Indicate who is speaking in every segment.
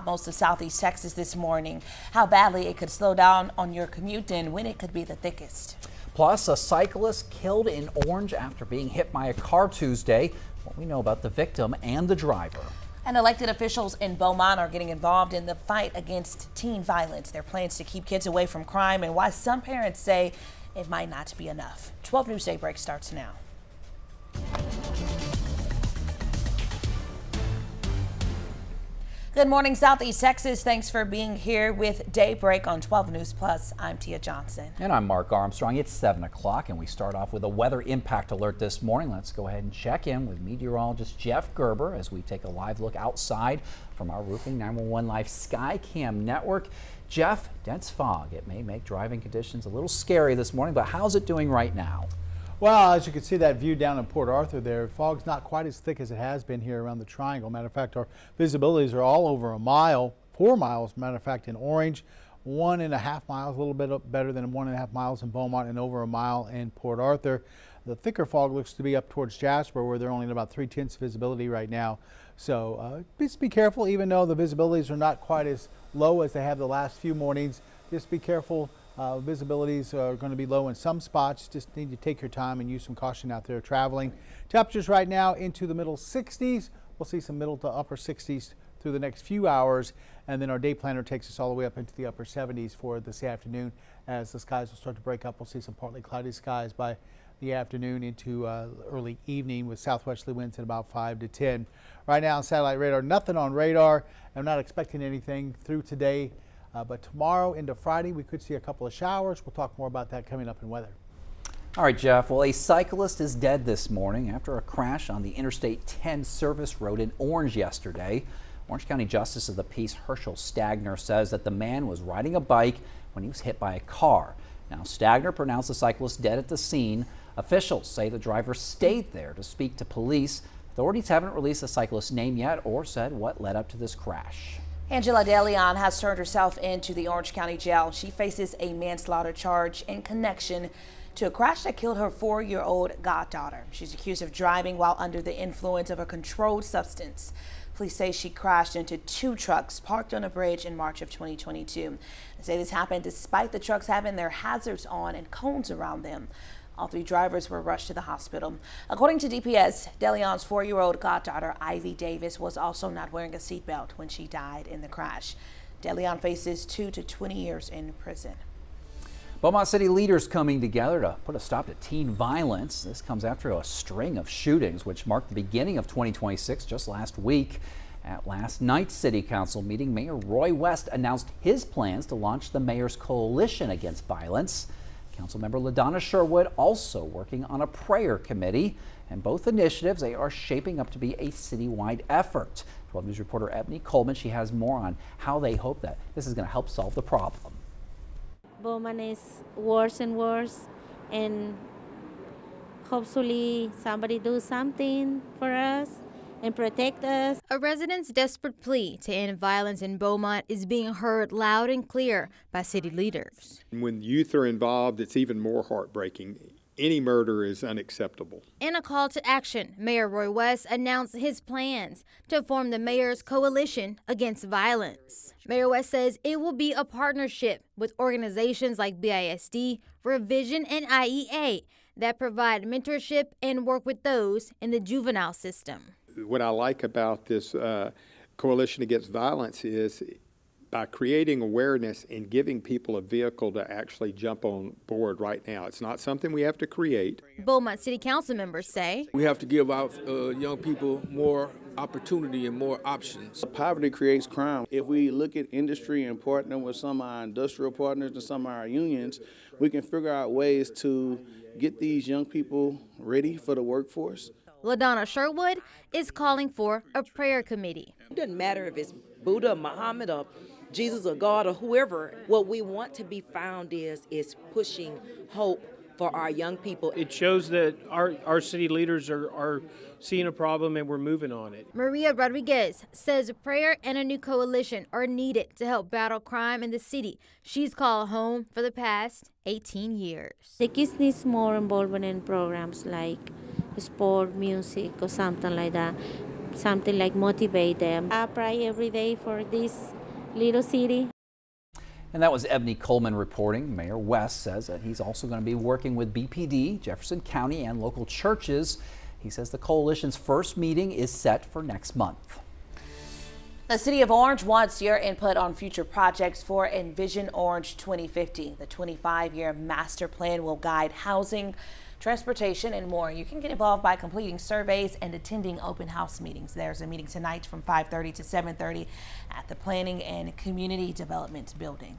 Speaker 1: Most of southeast Texas this morning, how badly it could slow down on your commute and when it could be the thickest.
Speaker 2: Plus, a cyclist killed in Orange after being hit by a car Tuesday. What we know about the victim and the driver.
Speaker 1: And elected officials in Beaumont are getting involved in the fight against teen violence. Their plans to keep kids away from crime and why some parents say it might not be enough. 12 News Daybreak starts now. Good morning, Southeast Texas. Thanks for being here with Daybreak on 12 News Plus. I'm Tia Johnson.
Speaker 2: And I'm Mark Armstrong. It's 7 o'clock and we start off with a weather impact alert this morning. Let's go ahead and check in with meteorologist Jeff Gerber as we take a live look outside from our Roofing 911 Live Skycam network. Jeff, dense fog. It may make driving conditions a little scary this morning, but how's it doing right now?
Speaker 3: Well, as you can see that view down in Port Arthur there, fog's not quite as thick as it has been here around the triangle. Matter of fact, our visibilities are all over a mile, 4 miles, matter of fact, in Orange, 1.5 miles, a little bit better than 1.5 miles in Beaumont, and over a mile in Port Arthur. The thicker fog looks to be up towards Jasper, where they're only at about 3/10 visibility right now. So just be careful, even though the visibilities are not quite as low as they have the last few mornings. Just be careful. Visibilities are going to be low in some spots. Just need to take your time and use some caution out there traveling. Temperatures right now into the middle 60s. We'll see some middle to upper 60s through the next few hours. And then our day planner takes us all the way up into the upper 70s for this afternoon. As the skies will start to break up, we'll see some partly cloudy skies by the afternoon into early evening with southwesterly winds at about 5 to 10. Right now on satellite radar, nothing on radar. I'm not expecting anything through today. But tomorrow into Friday, we could see a couple of showers. We'll talk more about that coming up in weather.
Speaker 2: All right, Jeff. Well, a cyclist is dead this morning after a crash on the Interstate 10 service road in Orange yesterday. Orange County Justice of the Peace Herschel Stagner says that the man was riding a bike when he was hit by a car. Now, Stagner pronounced the cyclist dead at the scene. Officials say the driver stayed there to speak to police. Authorities haven't released the cyclist's name yet or said what led up to this crash.
Speaker 1: Angela DeLeon has turned herself into the Orange County Jail. She faces a manslaughter charge in connection to a crash that killed her 4-year-old goddaughter. She's accused of driving while under the influence of a controlled substance. Police say she crashed into 2 trucks parked on a bridge in March of 2022. They say this happened despite the trucks having their hazards on and cones around them. All 3 drivers were rushed to the hospital. According to DPS, DeLeon's 4-year-old goddaughter, Ivy Davis, was also not wearing a seatbelt when she died in the crash. DeLeon faces 2 to 20 years in prison.
Speaker 2: Beaumont City leaders coming together to put a stop to teen violence. This comes after a string of shootings, which marked the beginning of 2026 just last week. At last night's City Council meeting, Mayor Roy West announced his plans to launch the Mayor's Coalition Against Violence. Councilmember LaDonna Sherwood also working on a prayer committee, and both initiatives, they are shaping up to be a citywide effort. 12 News reporter Ebony Coleman, she has more on how they hope that this is going to help solve the problem.
Speaker 4: Bowman is worse and worse, and hopefully somebody do something for us and protect us.
Speaker 5: A resident's desperate plea to end violence in Beaumont is being heard loud and clear by city leaders.
Speaker 6: When youth are involved, it's even more heartbreaking. Any murder is unacceptable.
Speaker 5: In a call to action, Mayor Roy West announced his plans to form the Mayor's Coalition Against Violence. Mayor West says it will be a partnership with organizations like BISD, Revision, and IEA that provide mentorship and work with those in the juvenile system.
Speaker 6: What I like about this Coalition Against Violence is by creating awareness and giving people a vehicle to actually jump on board right now. It's not something we have to create.
Speaker 5: Beaumont City Council members say
Speaker 7: we have to give our young people more opportunity and more options.
Speaker 8: Poverty creates crime. If we look at industry and partner with some of our industrial partners and some of our unions, we can figure out ways to get these young people ready for the workforce.
Speaker 5: LaDonna Sherwood is calling for a prayer committee.
Speaker 9: It doesn't matter if it's Buddha, Muhammad, or Jesus or God or whoever. What we want to be found is pushing hope for our young people.
Speaker 10: It shows that our city leaders are seeing a problem and we're moving on it.
Speaker 5: Maria Rodriguez says prayer and a new coalition are needed to help battle crime in the city she's called home for the past 18 years.
Speaker 4: The kids need more involvement in programs like sport, music, or something like that. something like motivate them. I pray every day for this little city.
Speaker 2: And that was Ebony Coleman reporting. Mayor West says that he's also going to be working with BPD, Jefferson County, and local churches. He says the coalition's first meeting is set for next month.
Speaker 1: The City of Orange wants your input on future projects for Envision Orange 2050. The 25-year master plan will guide housing, transportation, and more. You can get involved by completing surveys and attending open house meetings. There's a meeting tonight from 5:30 to 7:30 at the Planning and Community Development Building.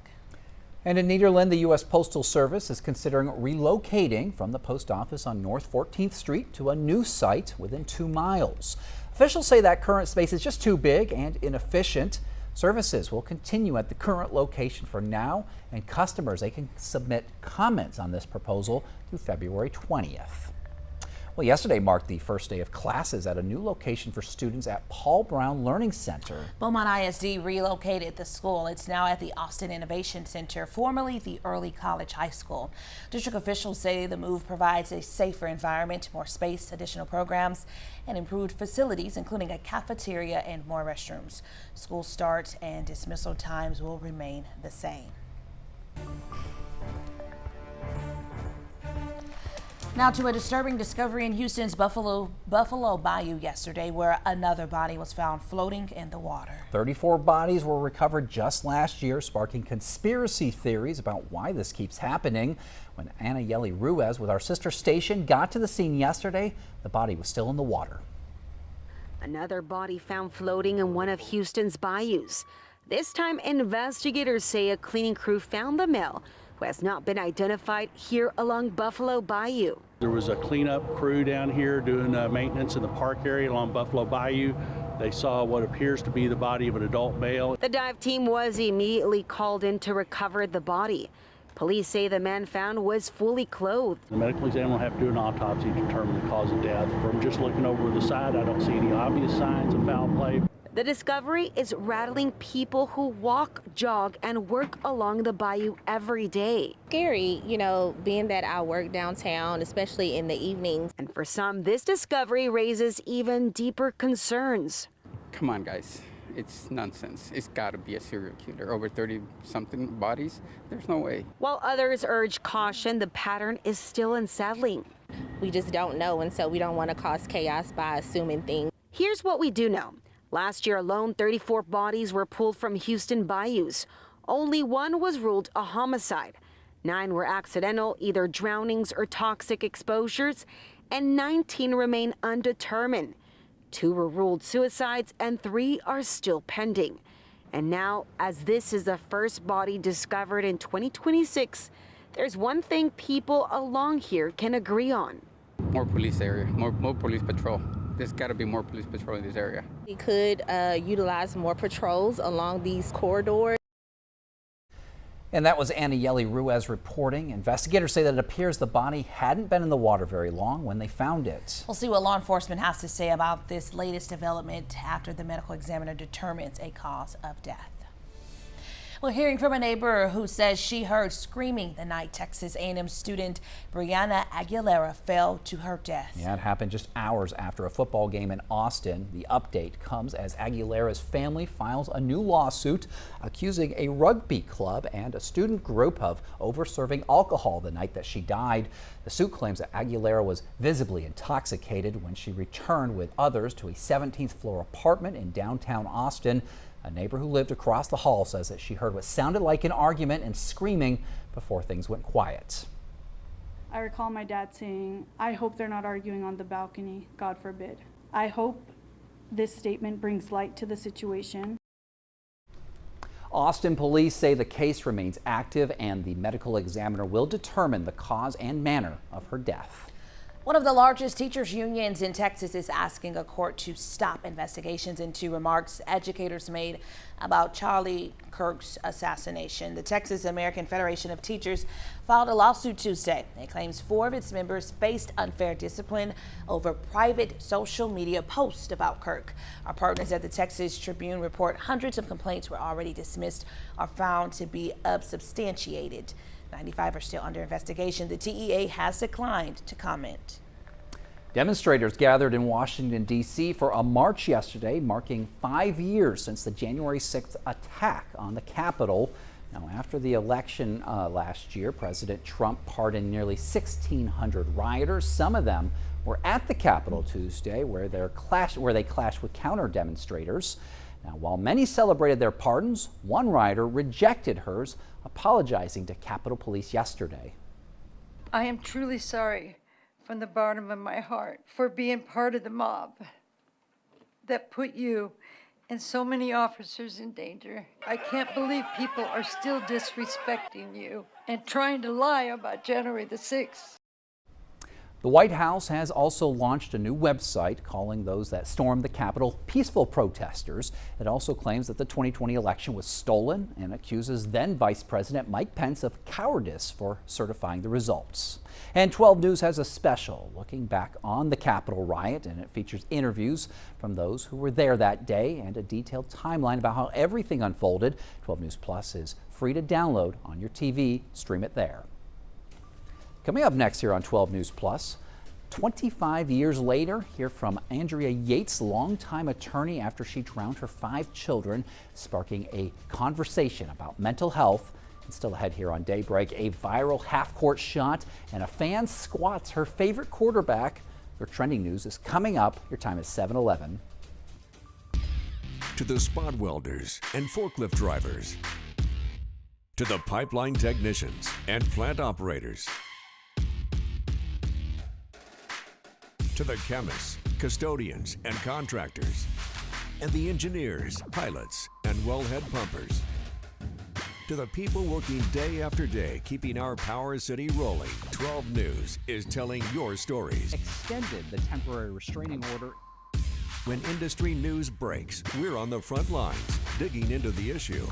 Speaker 2: And in Nederland, the U.S. Postal Service is considering relocating from the post office on North 14th Street to a new site within 2 miles. Officials say that current space is just too big and inefficient. Services will continue at the current location for now, and customers, they can submit comments on this proposal through February 20th. Well, yesterday marked the first day of classes at a new location for students at Paul Brown Learning Center.
Speaker 1: Beaumont ISD relocated the school. It's now at the Austin Innovation Center, formerly the Early College High School. District officials say the move provides a safer environment, more space, additional programs, and improved facilities, including a cafeteria and more restrooms. School start and dismissal times will remain the same. Now to a disturbing discovery in Houston's Buffalo Bayou yesterday, where another body was found floating in the water.
Speaker 2: 34 bodies were recovered just last year, sparking conspiracy theories about why this keeps happening. When Anna Ruiz with our sister station got to the scene yesterday, the body was still in the water.
Speaker 11: Another body found floating in one of Houston's bayous. This time, investigators say a cleaning crew found the male, who has not been identified, here along Buffalo Bayou.
Speaker 12: There was a cleanup crew down here doing maintenance in the park area along Buffalo Bayou. They saw what appears to be the body of an adult male.
Speaker 11: The dive team was immediately called in to recover the body. Police say the man found was fully clothed.
Speaker 12: The medical examiner will have to do an autopsy to determine the cause of death. From just looking over the side, I don't see any obvious signs of foul play.
Speaker 11: The discovery is rattling people who walk, jog, and work along the bayou every day.
Speaker 13: Scary, you know, being that I work downtown, especially in the evenings.
Speaker 11: And for some, this discovery raises even deeper concerns.
Speaker 14: Come on, guys. It's nonsense. It's got to be a serial killer. Over 30-something bodies. There's no way.
Speaker 11: While others urge caution, the pattern is still unsettling.
Speaker 13: We just don't know, and so we don't want to cause chaos by assuming things.
Speaker 11: Here's what we do know. Last year alone, 34 bodies were pulled from Houston bayous. Only one was ruled a homicide. 9 were accidental, either drownings or toxic exposures, and 19 remain undetermined. 2 were ruled suicides and 3 are still pending. And now, as this is the first body discovered in 2026, there's one thing people along here can agree on.
Speaker 14: More police area, more police patrol. There's got to be more police patrol in this area.
Speaker 13: We could utilize more patrols along these corridors.
Speaker 2: And that was Anna Ruiz reporting. Investigators say that it appears the body hadn't been in the water very long when they found it.
Speaker 1: We'll see what law enforcement has to say about this latest development after the medical examiner determines a cause of death. Well, hearing from a neighbor who says she heard screaming the night Texas A&M student Brianna Aguilera fell to her death.
Speaker 2: Yeah, it happened just hours after a football game in Austin. The update comes as Aguilera's family files a new lawsuit accusing a rugby club and a student group of over-serving alcohol the night that she died. The suit claims that Aguilera was visibly intoxicated when she returned with others to a 17th floor apartment in downtown Austin. A neighbor who lived across the hall says that she heard what sounded like an argument and screaming before things went quiet.
Speaker 15: I recall my dad saying, "I hope they're not arguing on the balcony, God forbid." I hope this statement brings light to the situation.
Speaker 2: Austin police say the case remains active and the medical examiner will determine the cause and manner of her death.
Speaker 1: One of the largest teachers unions in Texas is asking a court to stop investigations into remarks educators made about Charlie Kirk's assassination. The Texas American Federation of Teachers filed a lawsuit Tuesday. It claims 4 of its members faced unfair discipline over private social media posts about Kirk. Our partners at the Texas Tribune report hundreds of complaints were already dismissed or found to be unsubstantiated. 95 are still under investigation. The TEA has declined to comment.
Speaker 2: Demonstrators gathered in Washington, D.C. for a march yesterday, marking 5 years since the January 6th attack on the Capitol. Now, after the election last year, President Trump pardoned nearly 1,600 rioters. Some of them were at the Capitol Tuesday, where they clashed with counter demonstrators. Now, while many celebrated their pardons, one rioter rejected hers, apologizing to Capitol Police yesterday.
Speaker 16: I am truly sorry from the bottom of my heart for being part of the mob that put you and so many officers in danger. I can't believe people are still disrespecting you and trying to lie about January the 6th.
Speaker 2: The White House has also launched a new website calling those that stormed the Capitol peaceful protesters. It also claims that the 2020 election was stolen and accuses then Vice President Mike Pence of cowardice for certifying the results. And 12 News has a special looking back on the Capitol riot, and it features interviews from those who were there that day and a detailed timeline about how everything unfolded. 12 News Plus is free to download on your TV. Stream it there. Coming up next here on 12 News Plus, 25 years later, hear from Andrea Yates, longtime attorney after she drowned her 5 children, sparking a conversation about mental health. And still ahead here on Daybreak, a viral half-court shot and a fan squats her favorite quarterback. Your trending news is coming up. Your time is 7:11.
Speaker 17: To the spot welders and forklift drivers, to the pipeline technicians and plant operators, to the chemists, custodians, and contractors, and the engineers, pilots, and wellhead pumpers. To the people working day after day, keeping our Power City rolling, 12 News is telling your stories.
Speaker 2: Extended the temporary restraining order.
Speaker 17: When industry news breaks, we're on the front lines, digging into the issue,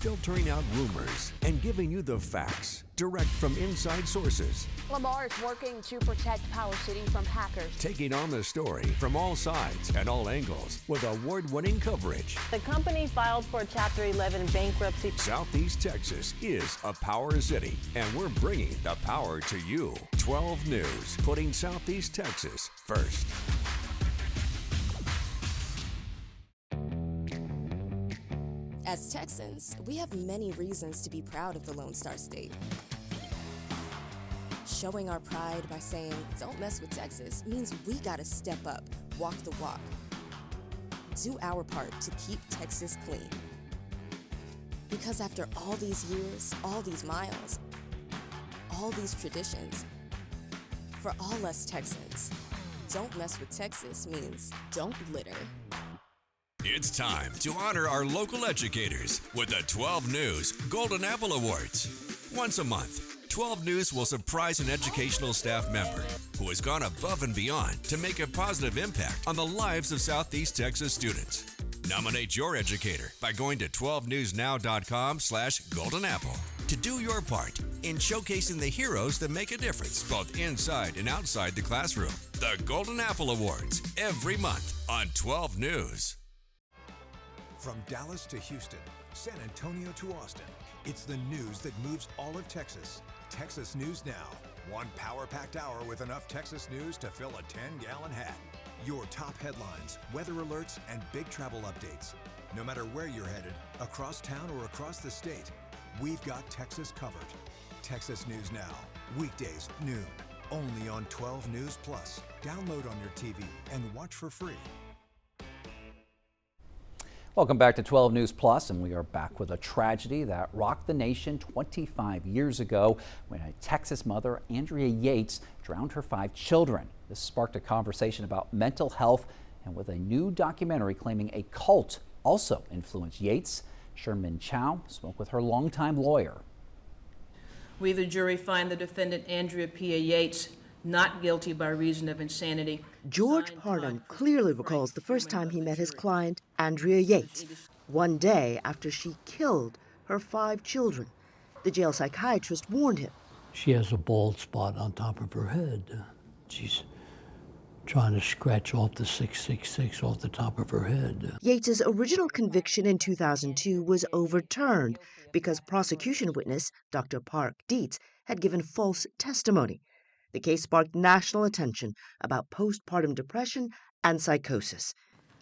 Speaker 17: filtering out rumors, and giving you the facts direct from inside sources.
Speaker 18: Lamar is working to protect Power City from hackers.
Speaker 17: Taking on the story from all sides and all angles with award-winning coverage.
Speaker 18: The company filed for Chapter 11 bankruptcy.
Speaker 17: Southeast Texas is a power city, and we're bringing the power to you. 12 News, putting Southeast Texas first.
Speaker 19: As Texans, we have many reasons to be proud of the Lone Star State. Showing our pride by saying, "Don't mess with Texas," means we gotta step up, walk the walk. Do our part to keep Texas clean. Because after all these years, all these miles, all these traditions, for all us Texans, "Don't mess with Texas" means don't litter.
Speaker 17: It's time to honor our local educators with the 12 News Golden Apple Awards. Once a month, 12 News will surprise an educational staff member who has gone above and beyond to make a positive impact on the lives of Southeast Texas students. Nominate your educator by going to 12newsnow.com/goldenapple to do your part in showcasing the heroes that make a difference both inside and outside the classroom. The Golden Apple Awards every month on 12 News.
Speaker 20: From Dallas to Houston, San Antonio to Austin, it's the news that moves all of Texas. Texas News Now. One power-packed hour with enough Texas news to fill a 10-gallon hat. Your top headlines, weather alerts, and big travel updates. No matter where you're headed, across town or across the state, we've got Texas covered. Texas News Now, weekdays noon, only on 12 News Plus. Download on your TV and watch for free.
Speaker 2: Welcome back to 12 News Plus, and we are back with a tragedy that rocked the nation 25 years ago when a Texas mother, Andrea Yates, drowned her 5 children. This sparked a conversation about mental health, and with a new documentary claiming a cult also influenced Yates, Sherman Chow spoke with her longtime lawyer.
Speaker 21: We, the jury, find the defendant, Andrea P.A. Yates, not guilty by reason of insanity.
Speaker 22: George Pardon clearly recalls the first time he met his client, Andrea Yates, one day after she killed her 5 children. The jail psychiatrist warned him.
Speaker 23: She has a bald spot on top of her head. She's trying to scratch off the 666 off the top of her head.
Speaker 22: Yates's original conviction in 2002 was overturned because prosecution witness Dr. Park Dietz had given false testimony. The case sparked national attention about postpartum depression and psychosis.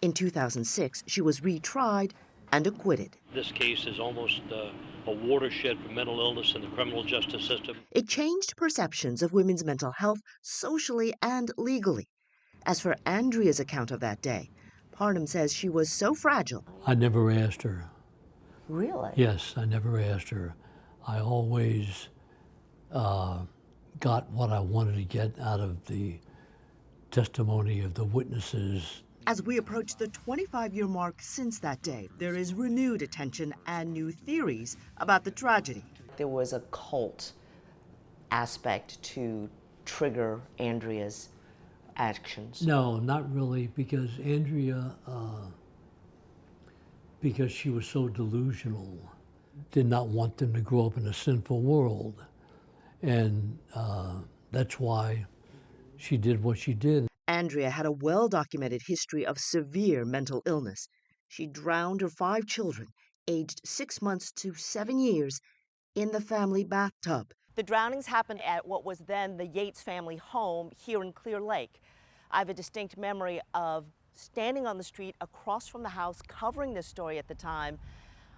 Speaker 22: In 2006, she was retried and acquitted.
Speaker 3: This case is almost a watershed for mental illness in the criminal justice system.
Speaker 22: It changed perceptions of women's mental health socially and legally. As for Andrea's account of that day, Parnham says she was so fragile.
Speaker 23: I never asked her.
Speaker 22: Really?
Speaker 23: Yes, I never asked her. I always got what I wanted to get out of the testimony of the witnesses.
Speaker 22: As we approach the 25-year mark since that day, there is renewed attention and new theories about the tragedy.
Speaker 6: There was a cult aspect to trigger Andrea's actions.
Speaker 23: No, not really, because Andrea, because she was so delusional, did not want them to grow up in a sinful world. And that's why she did what she did.
Speaker 22: Andrea had a well-documented history of severe mental illness. She drowned her 5 children, aged 6 months to 7 years, in the family bathtub.
Speaker 7: The drownings happened at what was then the Yates family home here in Clear Lake. I have a distinct memory of standing on the street across from the house covering this story at the time.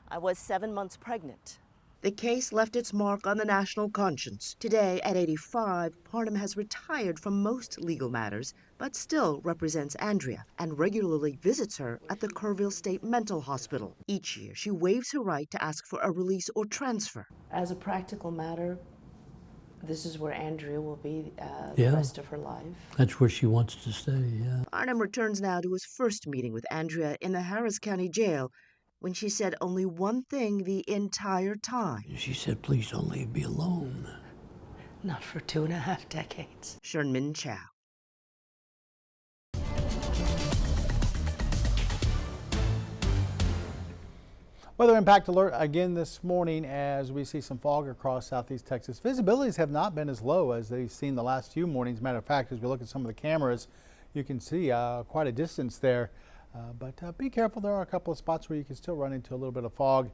Speaker 7: I was 7 months pregnant.
Speaker 22: The case left its mark on the national conscience. Today, at 85, Parnham has retired from most legal matters, but still represents Andrea and regularly visits her at the Kerrville State Mental Hospital. Each year, she waives her right to ask for a release or transfer.
Speaker 6: As a practical matter, this is where Andrea will be
Speaker 23: Yeah.
Speaker 6: the rest of her life.
Speaker 23: That's where she wants to stay, yeah.
Speaker 22: Parnham returns now to his first meeting with Andrea in the Harris County Jail, when she said only one thing the entire time.
Speaker 23: She said, please don't leave me alone.
Speaker 6: Not for 2.5 decades.
Speaker 22: Sherman Chow.
Speaker 24: Weather impact alert again this morning as we see some fog across southeast Texas. Visibilities have not been as low as they've seen the last few mornings. Matter of fact, as we look at some of the cameras, you can see quite a distance there. But be careful, there are a couple of spots where you can still run into a little bit of fog.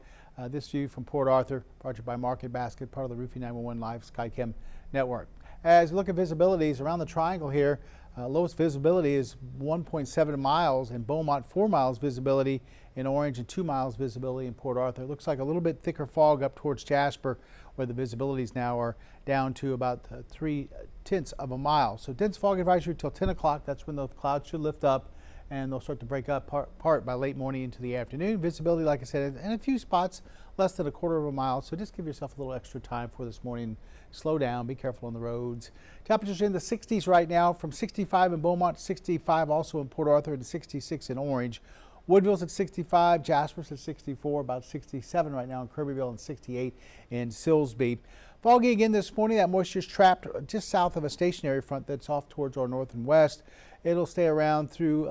Speaker 24: This view from Port Arthur, project by Market Basket, part of the Roofing 911 Live SkyCam network. As we look at visibilities around the triangle here, lowest visibility is 1.7 miles in Beaumont, 4 miles visibility in Orange, and 2 miles visibility in Port Arthur. It looks like a little bit thicker fog up towards Jasper, where the visibilities now are down to about 0.3 of a mile. So dense fog advisory till 10 o'clock. That's when the clouds should lift up, and they'll start to break up part by late morning into the afternoon. Visibility, like I said, in a few spots, less than 1/4 of a mile. So just give yourself a little extra time for this morning. Slow down, be careful on the roads. Temperatures in the 60s right now, from 65 in Beaumont, 65 also in Port Arthur, and 66 in Orange. Woodville's at 65, Jasper's at 64, about 67 right now in Kirbyville, and 68 in Silsbee. Foggy again this morning. That moisture's trapped just south of a stationary front that's off towards our north and west. It'll stay around through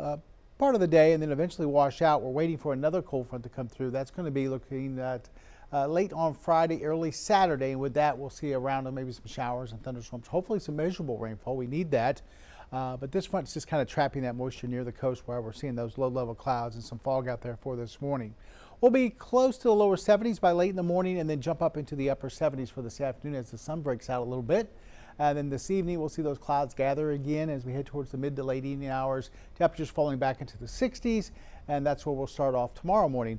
Speaker 24: part of the day and then eventually wash out. We're waiting for another cold front to come through. That's going to be looking at late on Friday, early Saturday, and with that we'll see around maybe some showers and thunderstorms, hopefully some measurable rainfall. We need that. But this front's just kind of trapping that moisture near the coast where we're seeing those low-level clouds and some fog out there for this morning. We'll be close to the lower 70s by late in the morning and then jump up into the upper 70s for this afternoon as the sun breaks out a little bit. And then this evening we'll see those clouds gather again as we head towards the mid to late evening hours. Temperatures falling back into the 60s, and that's where we'll start off tomorrow morning,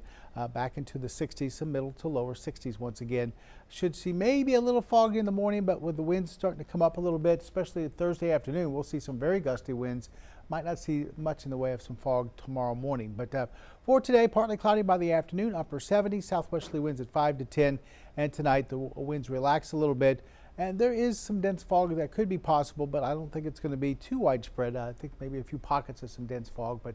Speaker 24: back into the 60s, some middle to lower 60s once again. Should see maybe a little foggy in the morning, but with the winds starting to come up a little bit, especially Thursday afternoon, we'll see some very gusty winds. Might not see much in the way of some fog tomorrow morning. But for today, partly cloudy by the afternoon, upper 70s, southwesterly winds at 5 to 10, and tonight the winds relax a little bit. And there is some dense fog that could be possible, but I don't think it's going to be too widespread. I think maybe a few pockets of some dense fog, but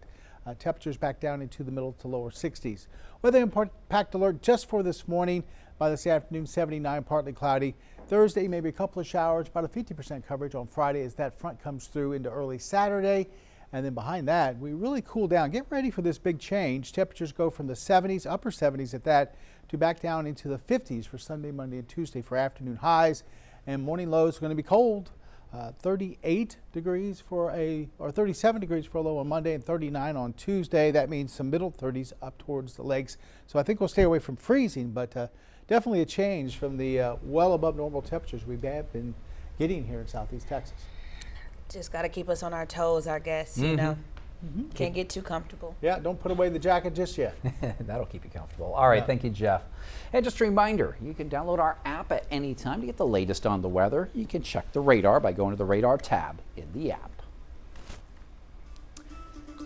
Speaker 24: temperatures back down into the middle to lower 60s. Weather impact alert just for this morning. By this afternoon, 79, partly cloudy. Thursday, maybe a couple of showers, about a 50% coverage on Friday as that front comes through into early Saturday. And then behind that, we really cool down. Get ready for this big change. Temperatures go from the 70s, upper 70s at that, to back down into the 50s for Sunday, Monday, and Tuesday for afternoon highs. And morning lows are going to be cold. 38 degrees or 37 degrees for a low on Monday and 39 on Tuesday. That means some middle 30s up towards the lakes. So I think we'll stay away from freezing, but definitely a change from the well above normal temperatures we've been getting here in Southeast Texas.
Speaker 1: Just got to keep us on our toes, I guess, you know. Can't get too comfortable.
Speaker 24: Yeah, don't put away the jacket just yet.
Speaker 2: That'll keep you comfortable. All right, thank you, Jeff. And just a reminder, you can download our app at any time to get the latest on the weather. You can check the radar by going to the radar tab in the app.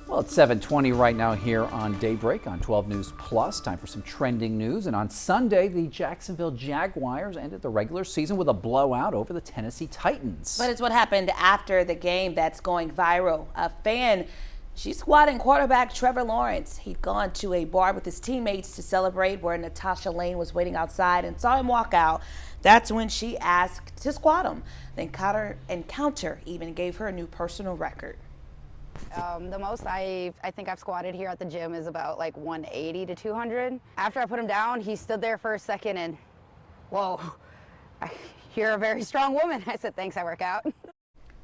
Speaker 2: Well, it's 7:20 right now here on Daybreak on 12 News Plus. Time for some trending news. And on Sunday, the Jacksonville Jaguars ended the regular season with a blowout over the Tennessee Titans.
Speaker 1: But it's what happened after the game that's going viral. A fan, she's squatting quarterback Trevor Lawrence. He'd gone to a bar with his teammates to celebrate where Natasha Lane was waiting outside and saw him walk out. That's when she asked to squat him. The encounter even gave her a new personal record.
Speaker 5: The most I think I've squatted here at the gym is about like 180 to 200. After I put him down, he stood there for a second and, whoa, you're a very strong woman. I said, thanks, I work out.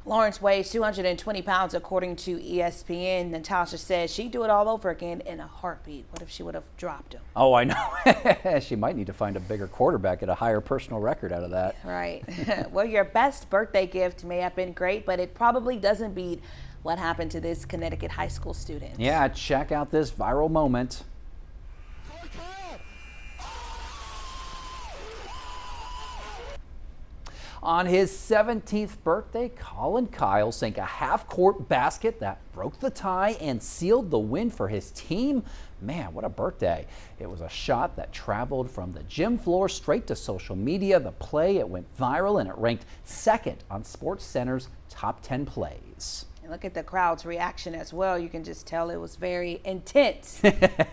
Speaker 1: Lawrence weighs 220 pounds, according to ESPN. Natasha says she'd do it all over again in a heartbeat. What if she would have dropped him?
Speaker 2: Oh, I know. She might need to find a bigger quarterback, get a higher personal record out of that.
Speaker 1: Right. Well, your best birthday gift may have been great, but it probably doesn't beat what happened to this Connecticut high school student.
Speaker 2: Yeah, check out this viral moment. On his 17th birthday, Colin Kyle sank a half-court basket that broke the tie and sealed the win for his team. Man, what a birthday. It was a shot that traveled from the gym floor straight to social media. The play, it went viral and it ranked second on SportsCenter's top 10 plays.
Speaker 1: Look at the crowd's reaction as well. You can just tell it was very intense.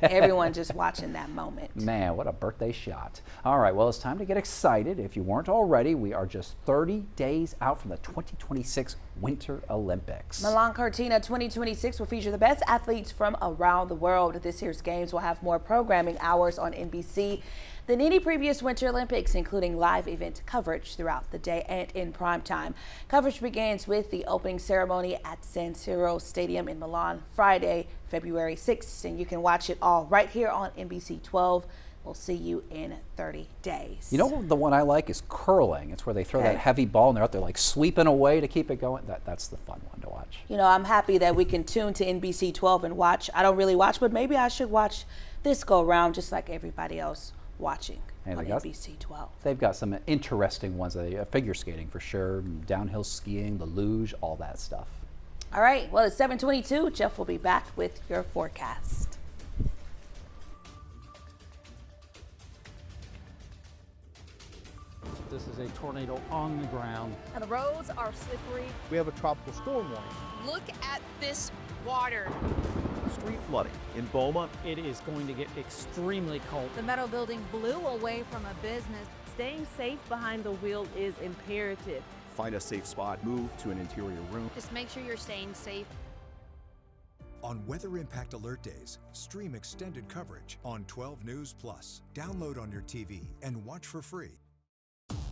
Speaker 1: Everyone just watching that moment.
Speaker 2: Man, what a birthday shot. All right, well, it's time to get excited. If you weren't already, we are just 30 days out from the 2026 Winter Olympics.
Speaker 1: Milan Cortina 2026 will feature the best athletes from around the world. This year's games will have more programming hours on NBC than any previous Winter Olympics, including live event coverage throughout the day and in prime time. Coverage begins with the opening ceremony at San Siro Stadium in Milan Friday, February 6th, and you can watch it all right here on NBC 12. We'll see you in 30 days.
Speaker 2: You know, the one I like is curling. It's where they throw that heavy ball and they're out there like sweeping away to keep it going. That's the fun one to watch.
Speaker 1: You know, I'm happy that we can tune to NBC 12 and watch. I don't really watch, but maybe I should watch this go around just like everybody else watching on NBC 12.
Speaker 2: They've got some interesting ones. Figure skating for sure, downhill skiing, the luge, all that stuff.
Speaker 1: All right, well, it's 7:22. Jeff will be back with your forecast.
Speaker 8: This is a tornado on the ground.
Speaker 18: And the roads are slippery.
Speaker 24: We have a tropical storm warning.
Speaker 18: Look at this water.
Speaker 9: Street flooding in Beaumont.
Speaker 8: It is going to get extremely cold.
Speaker 10: The metal building blew away from a business. Staying safe behind the wheel is imperative.
Speaker 9: Find a safe spot, move to an interior room.
Speaker 18: Just make sure you're staying safe.
Speaker 20: On Weather Impact Alert Days, stream extended coverage on 12 News Plus. Download on your TV and watch for free.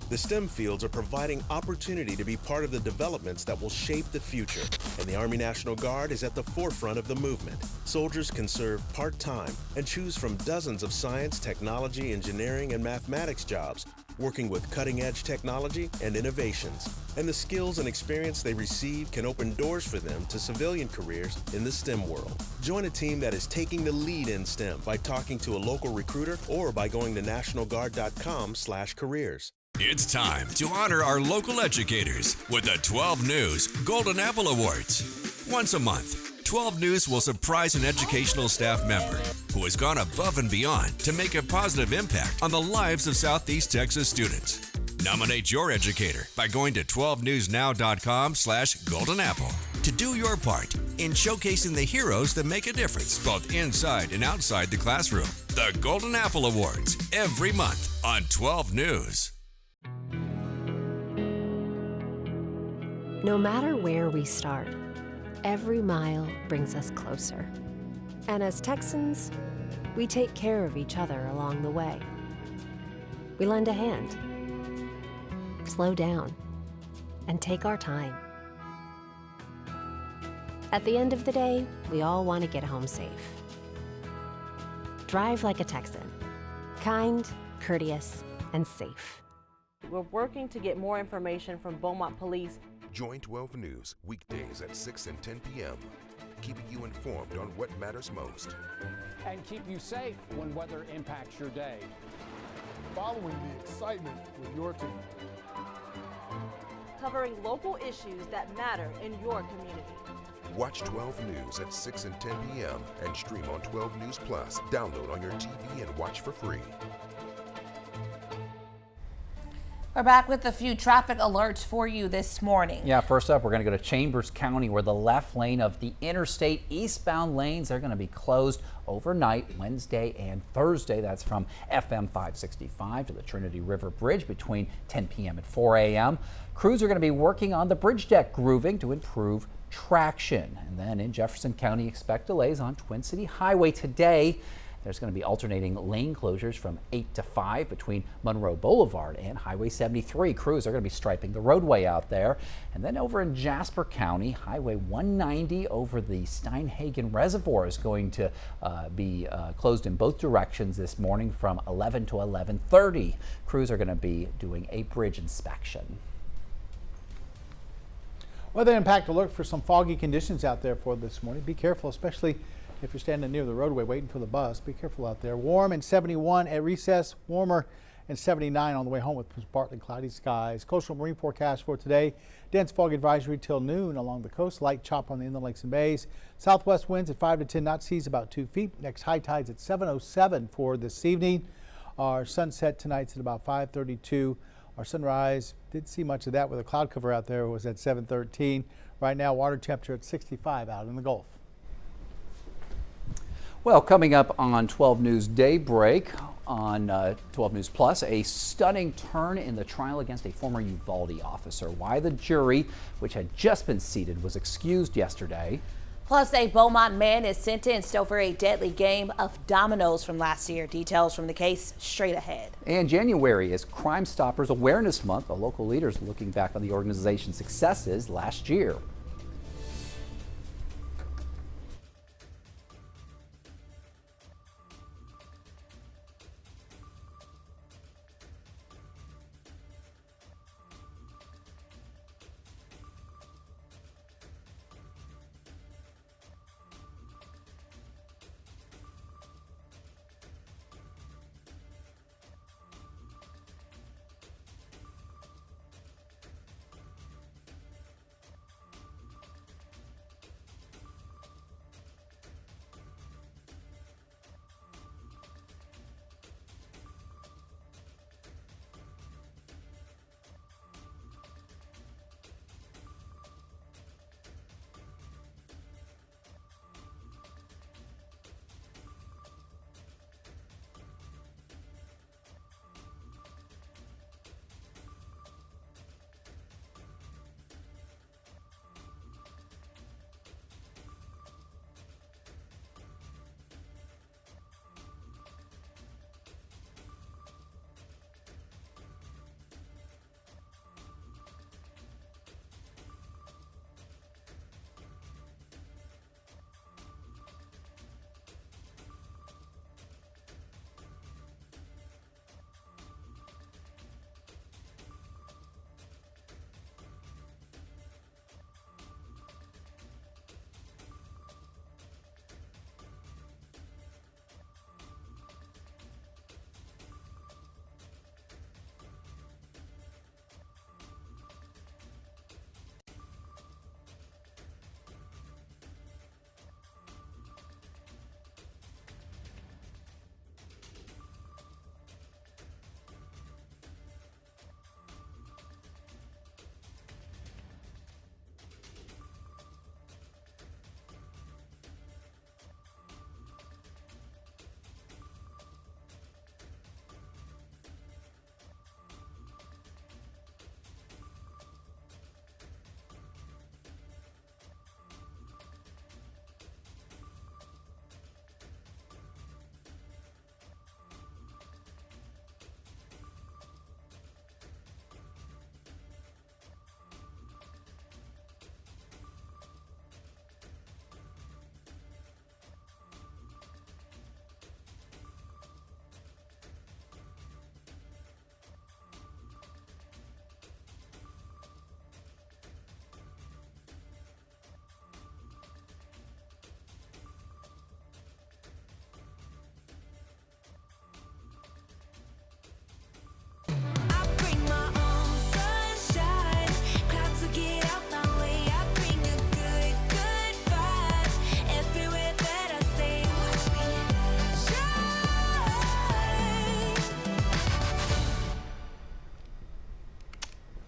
Speaker 25: The STEM fields are providing opportunity to be part of the developments that will shape the future, and the Army National Guard is at the forefront of the movement. Soldiers can serve part-time and choose from dozens of science, technology, engineering, and mathematics jobs, working with cutting-edge technology and innovations. And the skills and experience they receive can open doors for them to civilian careers in the STEM world. Join a team that is taking the lead in STEM by talking to a local recruiter or by going to nationalguard.com/careers.
Speaker 17: It's time to honor our local educators with the 12 News Golden Apple Awards. Once a month, 12 News will surprise an educational staff member who has gone above and beyond to make a positive impact on the lives of Southeast Texas students. Nominate your educator by going to 12newsnow.com/Golden Apple to do your part in showcasing the heroes that make a difference both inside and outside the classroom. The Golden Apple Awards every month on 12 News.
Speaker 26: No matter where we start, every mile brings us closer. And as Texans, we take care of each other along the way. We lend a hand, slow down, and take our time. At the end of the day, we all want to get home safe. Drive like a Texan, kind, courteous, and safe.
Speaker 10: We're working to get more information from Beaumont Police.
Speaker 4: Join 12 News weekdays at 6 and 10 p.m., keeping you informed on what matters most.
Speaker 11: And keep you safe when weather impacts your day.
Speaker 12: Following the excitement with your team.
Speaker 10: Covering local issues that matter in your community.
Speaker 4: Watch 12 News at 6 and 10 p.m. and stream on 12 News Plus. Download on your TV and watch for free.
Speaker 1: We're back with a few traffic alerts for you this morning.
Speaker 2: Yeah, first up, we're going to go to Chambers County, where the left lane of the interstate eastbound lanes are going to be closed overnight Wednesday and Thursday. That's from FM 565 to the Trinity River Bridge between 10 p.m. and 4 a.m. Crews are going to be working on the bridge deck grooving to improve traction. And then in Jefferson County, expect delays on Twin City Highway today. There's going to be alternating lane closures from 8 to 5 between Monroe Boulevard and Highway 73. Crews are going to be striping the roadway out there. And then over in Jasper County, Highway 190 over the Steinhagen Reservoir is going to be closed in both directions this morning from 11 to 11:30. Crews are going to be doing a bridge inspection.
Speaker 24: Weather impact alert for some foggy conditions out there for this morning. Be careful, especially if you're standing near the roadway waiting for the bus. Be careful out there. Warm and 71 at recess, warmer and 79 on the way home with partly cloudy skies. Coastal marine forecast for today. Dense fog advisory till noon along the coast. Light chop on the inland lakes and bays. Southwest winds at 5 to 10 knot, seas about 2 feet. Next high tides at 7:07 for this evening. Our sunset tonight's at about 5:32. Our sunrise, didn't see much of that with a cloud cover out there, was at 7:13. Right now, water temperature at 65 out in the Gulf.
Speaker 2: Well, coming up on 12 News Daybreak on 12 News Plus, a stunning turn in the trial against a former Uvalde officer. Why the jury, which had just been seated, was excused yesterday.
Speaker 1: Plus, a Beaumont man is sentenced over a deadly game of dominoes from last year. Details from the case straight ahead.
Speaker 2: And January is Crime Stoppers Awareness Month. The local leaders looking back on the organization's successes last year.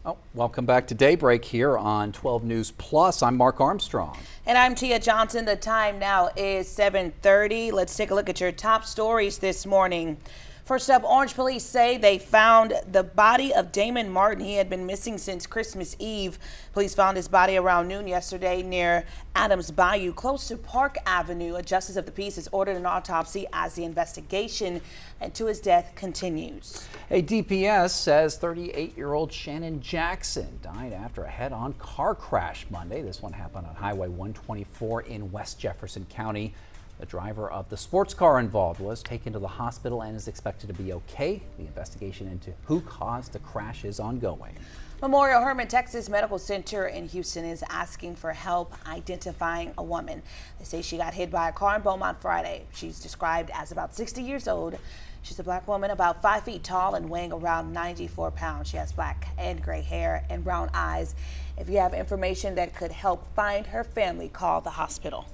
Speaker 2: Oh, welcome back to Daybreak here on 12 News Plus. I'm Mark Armstrong.
Speaker 1: And I'm Tia Johnson. The time now is 7:30. Let's take a look at your top stories this morning. First up, Orange police say they found the body of Damon Martin. He had been missing since Christmas Eve. Police found his body around noon yesterday near Adams Bayou, close to Park Avenue. A justice of the peace has ordered an autopsy as the investigation into his death continues.
Speaker 2: A DPS says 38-year-old Shannon Jackson died after a head-on car crash Monday. This one happened on Highway 124 in West Jefferson County. The driver of the sports car involved was taken to the hospital and is expected to be okay. The investigation into who caused the crash is ongoing.
Speaker 1: Memorial Hermann Texas Medical Center in Houston is asking for help identifying a woman. They say she got hit by a car in Beaumont Friday. She's described as about 60 years old. She's a black woman about 5 feet tall and weighing around 94 pounds. She has black and gray hair and brown eyes. If you have information that could help find her family, call the hospital.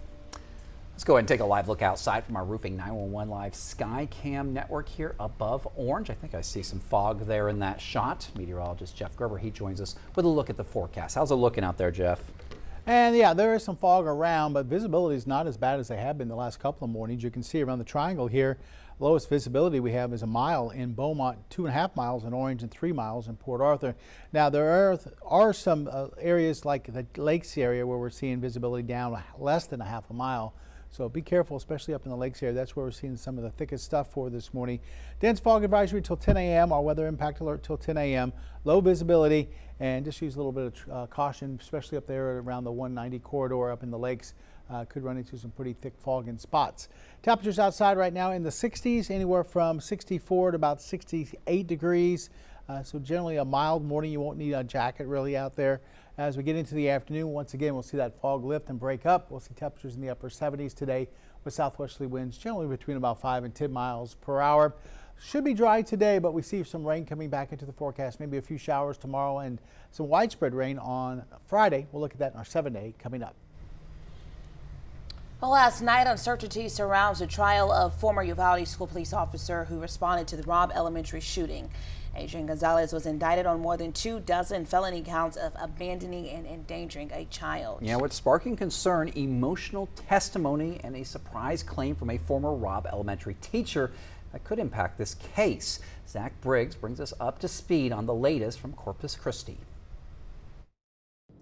Speaker 2: Let's go ahead and take a live look outside from our Roofing 911 Live Sky Cam network here above Orange. I think I see some fog there in that shot. Meteorologist Jeff Gerber, he joins us with a look at the forecast. How's it looking out there, Jeff?
Speaker 24: And yeah, there is some fog around, but visibility is not as bad as they have been the last couple of mornings. You can see around the triangle here, lowest visibility we have is 1 mile in Beaumont, 2.5 miles in Orange, and 3 miles in Port Arthur. Now there are some areas like the lakes area where we're seeing visibility down less than 1/2 mile. So be careful, especially up in the lakes area. That's where we're seeing some of the thickest stuff for this morning. Dense fog advisory till 10 a.m. Our weather impact alert till 10 a.m. Low visibility, and just use a little bit of caution, especially up there around the 190 corridor up in the lakes. Could run into some pretty thick fog in spots. Temperatures outside right now in the 60s, anywhere from 64 to about 68 degrees. So generally a mild morning. You won't need a jacket really out there. As we get into the afternoon, once again, we'll see that fog lift and break up. We'll see temperatures in the upper 70s today with southwesterly winds generally between about 5 and 10 miles per hour. Should be dry today, but we see some rain coming back into the forecast, maybe a few showers tomorrow and some widespread rain on Friday. We'll look at that in our 7-day coming up.
Speaker 1: Well, last night, uncertainty surrounds the trial of former Uvalde school police officer who responded to the Robb Elementary shooting. Adrian Gonzalez was indicted on more than 24 felony counts of abandoning and endangering a child.
Speaker 2: Yeah, what's sparking concern, emotional testimony and a surprise claim from a former Robb Elementary teacher that could impact this case. Zach Briggs brings us up to speed on the latest from Corpus Christi.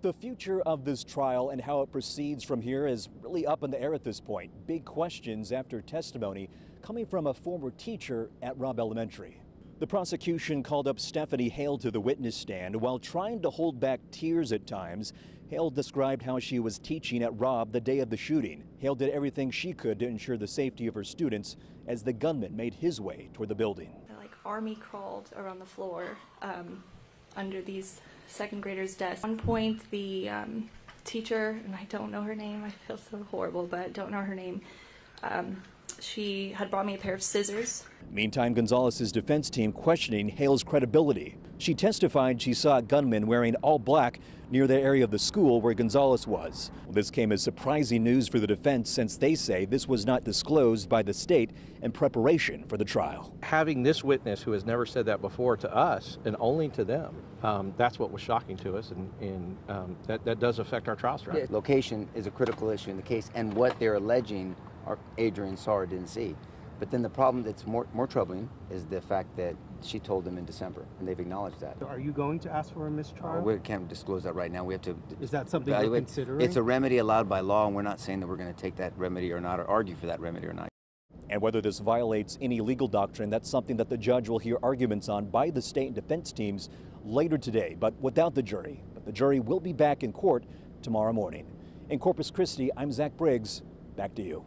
Speaker 9: The future of this trial and how it proceeds from here is really up in the air at this point. Big questions after testimony coming from a former teacher at Robb Elementary. The prosecution called up Stephanie Hale to the witness stand. While trying to hold back tears at times, Hale described how she was teaching at Robb the day of the shooting. Hale did everything she could to ensure the safety of her students as the gunman made his way toward the building.
Speaker 13: Like army crawled around the floor under these second graders' desks. At one point, the teacher, and I don't know her name, I feel so horrible, but I don't know her name, she had brought me a pair of scissors.
Speaker 9: Meantime, Gonzalez's defense team questioning Hale's credibility. She testified she saw a gunman wearing all black near the area of the school where Gonzalez was. Well, this came as surprising news for the defense since they say this was not disclosed by the state in preparation for the trial.
Speaker 14: Having this witness who has never said that before to us and only to them, that's what was shocking to us, and that does affect our trial strategy.
Speaker 15: Location is a critical issue in the case, and what they're alleging Adrian saw or didn't see. But then the problem that's more troubling is the fact that she told them in December, and they've acknowledged that.
Speaker 14: Are you going to ask for a mistrial?
Speaker 15: We can't disclose that right now. We have to.
Speaker 14: Is that something you're considering?
Speaker 15: It's a remedy allowed by law, and we're not saying that we're going to take that remedy or not, or argue for that remedy or not.
Speaker 9: And whether this violates any legal doctrine, that's something that the judge will hear arguments on by the state and defense teams later today, but without the jury. But the jury will be back in court tomorrow morning. In Corpus Christi, I'm Zach Briggs. Back to you.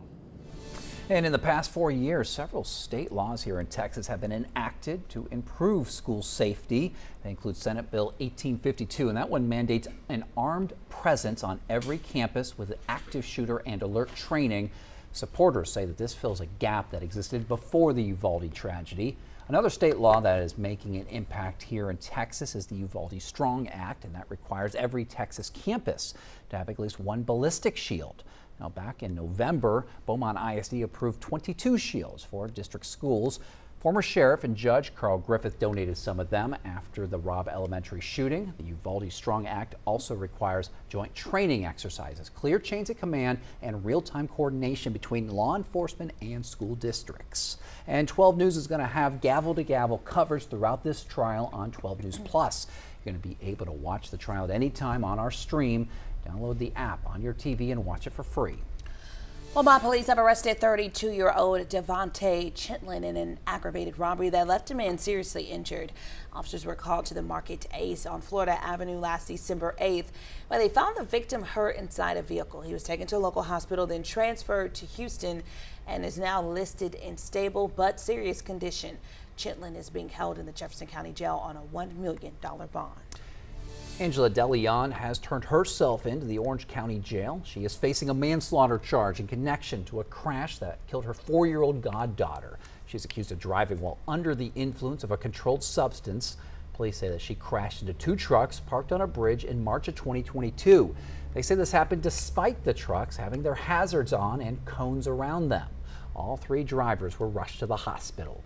Speaker 2: And in the past 4 years, several state laws here in Texas have been enacted to improve school safety. They include Senate Bill 1852, and that one mandates an armed presence on every campus with active shooter and alert training. Supporters say that this fills a gap that existed before the Uvalde tragedy. Another state law that is making an impact here in Texas is the Uvalde Strong Act, and that requires every Texas campus to have at least one ballistic shield. Now, back in November, Beaumont ISD approved 22 shields for district schools. Former Sheriff and Judge Carl Griffith donated some of them after the Robb Elementary shooting. The Uvalde Strong Act also requires joint training exercises, clear chains of command, and real-time coordination between law enforcement and school districts. And 12 News is going to have gavel-to-gavel coverage throughout this trial on 12 News Plus. You're going to be able to watch the trial at any time on our stream. Download the app on your TV and watch it for free.
Speaker 1: Beaumont police have arrested 32-year-old Devontae Chitlin in an aggravated robbery that left a man seriously injured. Officers were called to the Market Ace on Florida Avenue last December 8th, where they found the victim hurt inside a vehicle. He was taken to a local hospital, then transferred to Houston, and is now listed in stable but serious condition. Chitlin is being held in the Jefferson County Jail on a $1 million bond.
Speaker 2: Angela DeLeon has turned herself into the Orange County Jail. She is facing a manslaughter charge in connection to a crash that killed her 4-year-old goddaughter. She's accused of driving while under the influence of a controlled substance. Police say that she crashed into 2 trucks parked on a bridge in March of 2022. They say this happened despite the trucks having their hazards on and cones around them. All 3 drivers were rushed to the hospital.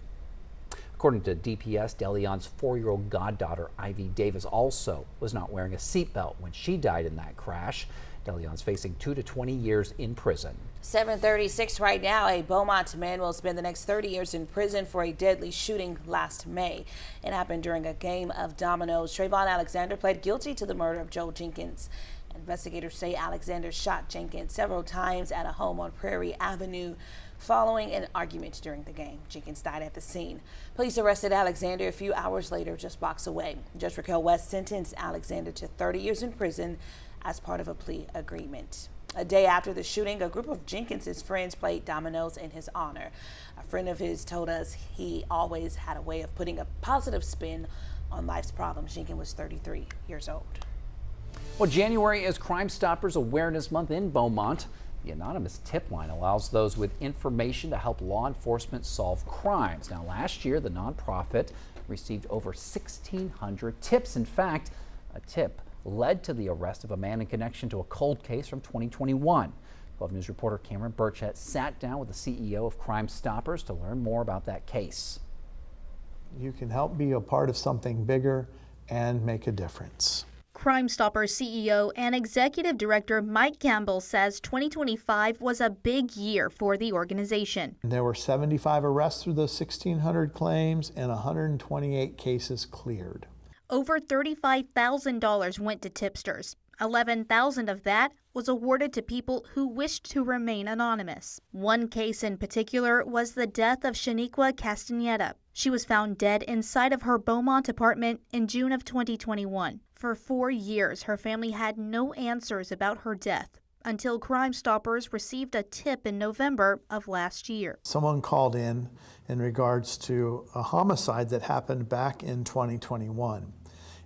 Speaker 2: According to DPS, DeLeon's 4-year-old goddaughter, Ivy Davis, also was not wearing a seatbelt when she died in that crash. DeLeon's facing 2 to 20 years in prison.
Speaker 1: 7:36 right now. A Beaumont man will spend the next 30 years in prison for a deadly shooting last May. It happened during a game of dominoes. Trayvon Alexander pled guilty to the murder of Joe Jenkins. Investigators say Alexander shot Jenkins several times at a home on Prairie Avenue following an argument during the game. Jenkins died at the scene. Police arrested Alexander a few hours later, just blocks away. Judge Raquel West sentenced Alexander to 30 years in prison as part of a plea agreement. A day after the shooting, a group of Jenkins's friends played dominoes in his honor. A friend of his told us he always had a way of putting a positive spin on life's problems. Jenkins was 33 years old.
Speaker 2: Well, January is Crime Stoppers Awareness Month in Beaumont. The anonymous tip line allows those with information to help law enforcement solve crimes. Now, last year, the nonprofit received over 1,600 tips. In fact, a tip led to the arrest of a man in connection to a cold case from 2021. 12 News reporter Cameron Burchett sat down with the CEO of Crime Stoppers to learn more about that case.
Speaker 3: You can help be a part of something bigger and make a difference.
Speaker 7: Crime Stoppers CEO and Executive Director Mike Campbell says 2025 was a big year for the organization.
Speaker 3: There were 75 arrests through those 1,600 claims and 128 cases cleared.
Speaker 7: Over $35,000 went to tipsters. $11,000 of that was awarded to people who wished to remain anonymous. One case in particular was the death of Shaniqua Castaneda. She was found dead inside of her Beaumont apartment in June of 2021. For 4 years, her family had no answers about her death until Crime Stoppers received a tip in November of last year.
Speaker 3: Someone called in regards to a homicide that happened back in 2021.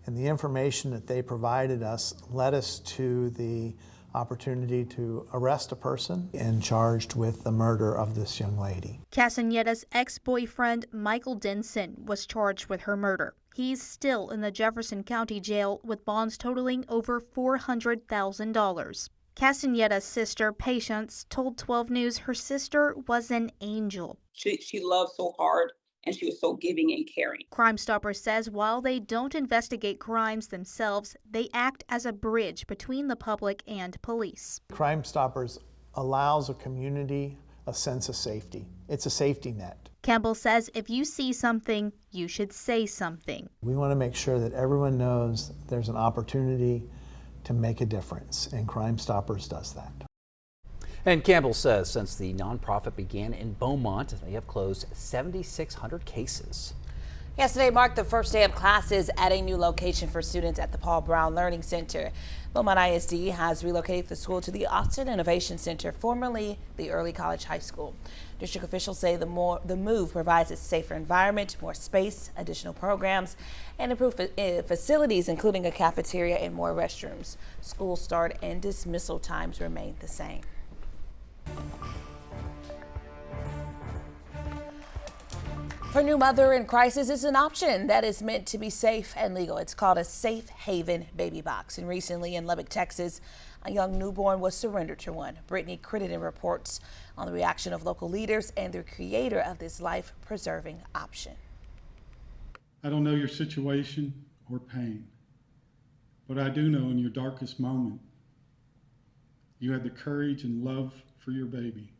Speaker 3: And the information that they provided us led us to the opportunity to arrest a person and charged with the murder of this young lady.
Speaker 7: Castaneda's ex-boyfriend, Michael Denson, was charged with her murder. He's still in the Jefferson County Jail with bonds totaling over $400,000. Castaneda's sister, Patience, told 12 News her sister was an angel.
Speaker 16: She loved so hard, and she was so giving and caring.
Speaker 7: Crime Stoppers says while they don't investigate crimes themselves, they act as a bridge between the public and police.
Speaker 3: Crime Stoppers allows a community a sense of safety. It's a safety net.
Speaker 7: Campbell says if you see something, you should say something.
Speaker 3: We want to make sure that everyone knows there's an opportunity to make a difference, and Crime Stoppers does that.
Speaker 2: And Campbell says since the nonprofit began in Beaumont, they have closed 7,600 cases.
Speaker 1: Yesterday marked the first day of classes at a new location for students at the Paul Brown Learning Center. Beaumont ISD has relocated the school to the Austin Innovation Center, formerly the Early College High School. District officials say the move provides a safer environment, more space, additional programs, and improved facilities, including a cafeteria and more restrooms. School start and dismissal times remain the same. Her new mother in crisis is an option that is meant to be safe and legal. It's called a Safe Haven Baby Box. And recently in Lubbock, Texas, a young newborn was surrendered to one. Brittany Crittenden reports on the reaction of local leaders and the creator of this life-preserving option.
Speaker 5: I don't know your situation or pain, but I do know in your darkest moment, you had the courage and love for your baby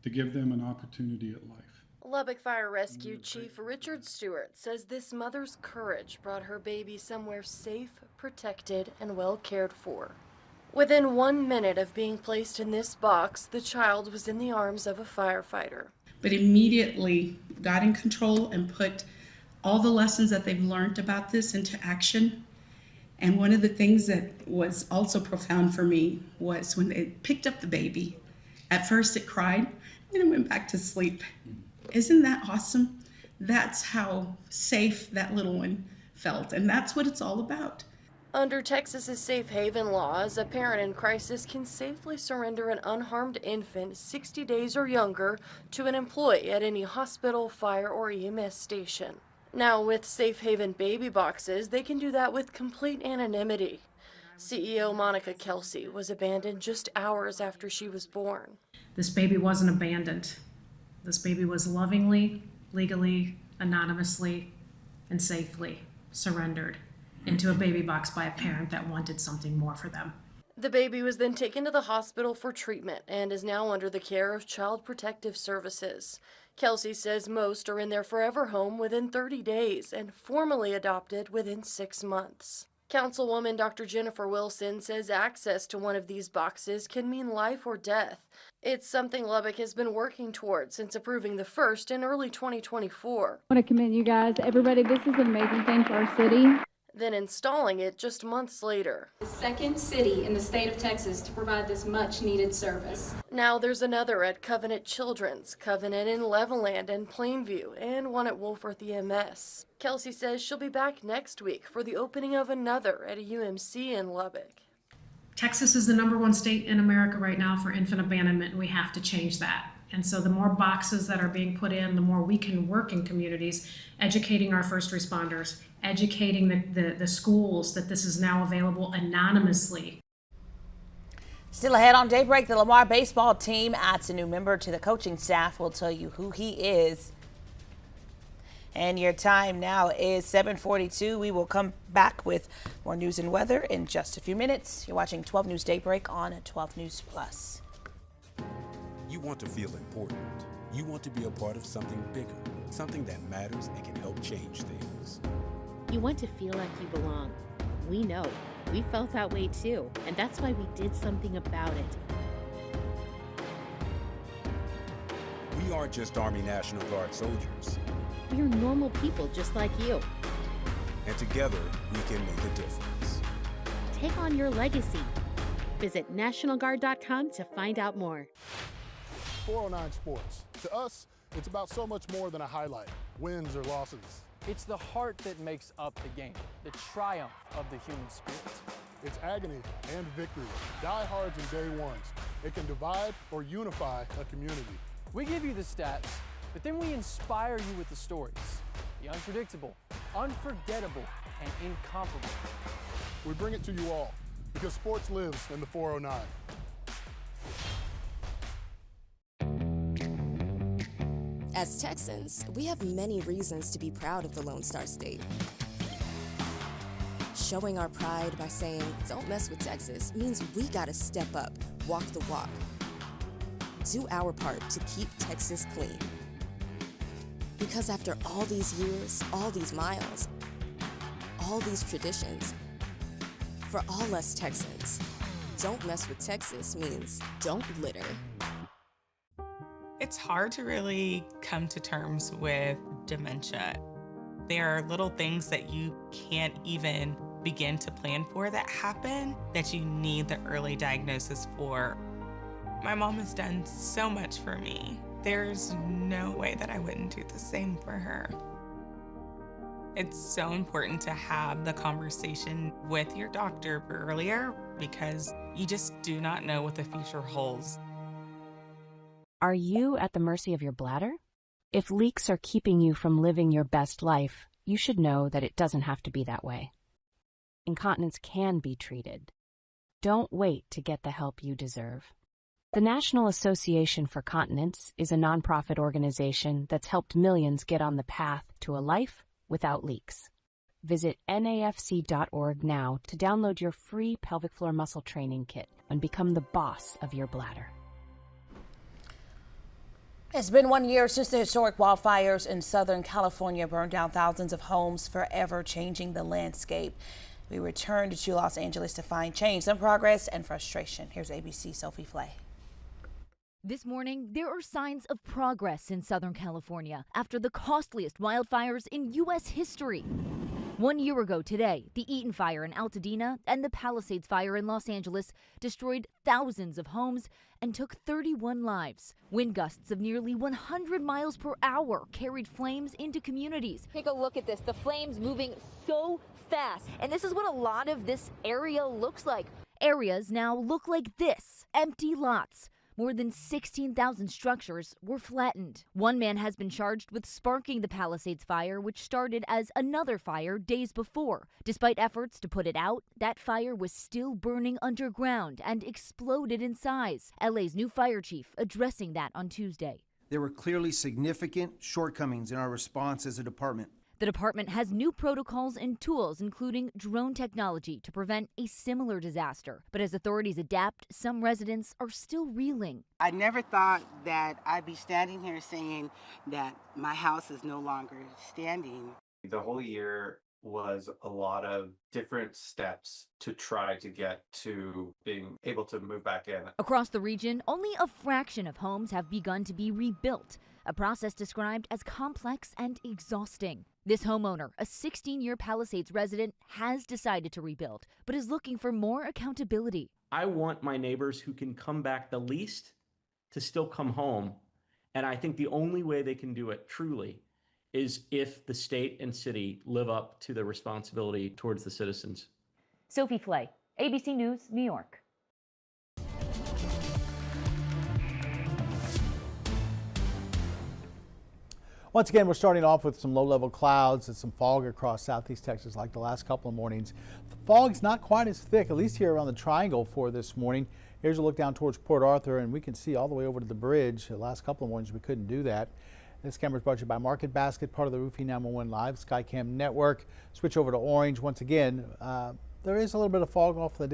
Speaker 5: to give them an opportunity at life.
Speaker 6: Lubbock Fire Rescue Chief Richard Stewart says this mother's courage brought her baby somewhere safe, protected, and well cared for. Within 1 minute of being placed in this box, the child was in the arms of a firefighter.
Speaker 19: But immediately got in control and put all the lessons that they've learned about this into action. And one of the things that was also profound for me was when they picked up the baby. At first it cried, and it went back to sleep. Isn't that awesome? That's how safe that little one felt, and that's what it's all about.
Speaker 6: Under Texas's safe haven laws, a parent in crisis can safely surrender an unharmed infant 60 days or younger to an employee at any hospital, fire, or EMS station. Now, with safe haven baby boxes, they can do that with complete anonymity. CEO Monica Kelsey was abandoned just hours after she was born.
Speaker 21: This baby wasn't abandoned. This baby was lovingly, legally, anonymously, and safely surrendered into a baby box by a parent that wanted something more for them.
Speaker 6: The baby was then taken to the hospital for treatment and is now under the care of Child Protective Services. Kelsey says most are in their forever home within 30 days and formally adopted within 6 months. Councilwoman Dr. Jennifer Wilson says access to one of these boxes can mean life or death. It's something Lubbock has been working towards since approving the first in early 2024.
Speaker 22: I want to commend you guys. Everybody, this is an amazing thing for our city.
Speaker 6: Then installing it just months later.
Speaker 23: The second city in the state of Texas to provide this much needed service.
Speaker 6: Now there's another at Covenant Children's, Covenant in Levelland and Plainview, and one at Wolfworth EMS. Kelsey says she'll be back next week for the opening of another at a UMC in Lubbock.
Speaker 21: Texas is the #1 state in America right now for infant abandonment, and we have to change that. And so the more boxes that are being put in, the more we can work in communities, educating our first responders, educating the schools that this is now available anonymously.
Speaker 1: Still ahead on Daybreak, the Lamar baseball team adds a new member to the coaching staff. We'll tell you who he is. And your time now is 7:42. We will come back with more news and weather in just a few minutes. You're watching 12 News Daybreak on 12 News Plus.
Speaker 27: You want to feel important. You want to be a part of something bigger, something that matters and can help change things.
Speaker 28: You want to feel like you belong. We know. We felt that way too, and that's why we did something about it.
Speaker 27: We aren't just Army National Guard soldiers.
Speaker 28: We are normal people just like you.
Speaker 27: And together, we can make a difference.
Speaker 28: Take on your legacy. Visit NationalGuard.com to find out more.
Speaker 12: 409 Sports. To us, it's about so much more than a highlight, wins or losses.
Speaker 11: It's the heart that makes up the game, the triumph of the human spirit.
Speaker 12: It's agony and victory, diehards and day ones. It can divide or unify a community.
Speaker 11: We give you the stats, but then we inspire you with the stories. The unpredictable, unforgettable, and incomparable.
Speaker 12: We bring it to you all because sports lives in the 409.
Speaker 29: As Texans, we have many reasons to be proud of the Lone Star State. Showing our pride by saying, "Don't mess with Texas," means we gotta step up, walk the walk. Do our part to keep Texas clean. Because after all these years, all these miles, all these traditions, for all us Texans, "Don't mess with Texas" means don't litter.
Speaker 30: It's hard to really come to terms with dementia. There are little things that you can't even begin to plan for that happen that you need the early diagnosis for. My mom has done so much for me. There's no way that I wouldn't do the same for her. It's so important to have the conversation with your doctor earlier because you just do not know what the future holds.
Speaker 18: Are you at the mercy of your bladder? If leaks are keeping you from living your best life, you should know that it doesn't have to be that way. Incontinence can be treated. Don't wait to get the help you deserve. The National Association for Continence is a nonprofit organization that's helped millions get on the path to a life without leaks. Visit nafc.org now to download your free pelvic floor muscle training kit and become the boss of your bladder.
Speaker 1: It's been 1 year since the historic wildfires in Southern California burned down thousands of homes, forever changing the landscape. We returned to Los Angeles to find change, some progress, and frustration. Here's ABC's Sophie Flay.
Speaker 4: This morning, there are signs of progress in Southern California after the costliest wildfires in U.S. history. 1 year ago today, the Eaton Fire in Altadena and the Palisades Fire in Los Angeles destroyed thousands of homes and took 31 lives. Wind gusts of nearly 100 miles per hour carried flames into communities.
Speaker 8: Take a look at this. The flames moving so fast. And this is what a lot of this area looks like.
Speaker 4: Areas now look like this, empty lots. More than 16,000 structures were flattened. One man has been charged with sparking the Palisades fire, which started as another fire days before. Despite efforts to put it out, that fire was still burning underground and exploded in size. LA's new fire chief addressing that on Tuesday.
Speaker 10: There were clearly significant shortcomings in our response as a department.
Speaker 4: The department has new protocols and tools, including drone technology, to prevent a similar disaster. But as authorities adapt, some residents are still reeling.
Speaker 13: I never thought that I'd be standing here saying that my house is no longer standing.
Speaker 14: The whole year was a lot of different steps to try to get to being able to move back in.
Speaker 4: Across the region, only a fraction of homes have begun to be rebuilt, a process described as complex and exhausting. This homeowner, a 16-year Palisades resident, has decided to rebuild, but is looking for more accountability.
Speaker 17: I want my neighbors who can come back the least to still come home. And I think the only way they can do it truly is if the state and city live up to their responsibility towards the citizens.
Speaker 4: Sophie Flay, ABC News, New York.
Speaker 3: Once again, we're starting off with some low-level clouds and some fog across southeast Texas like the last couple of mornings. The fog's not quite as thick, at least here around the triangle for this morning. Here's a look down towards Port Arthur, and we can see all the way over to the bridge. The last couple of mornings we couldn't do that. This camera is brought to you by Market Basket, part of the Roofing 911 Live Skycam network. Switch over to orange once again. There is a little bit of fog off the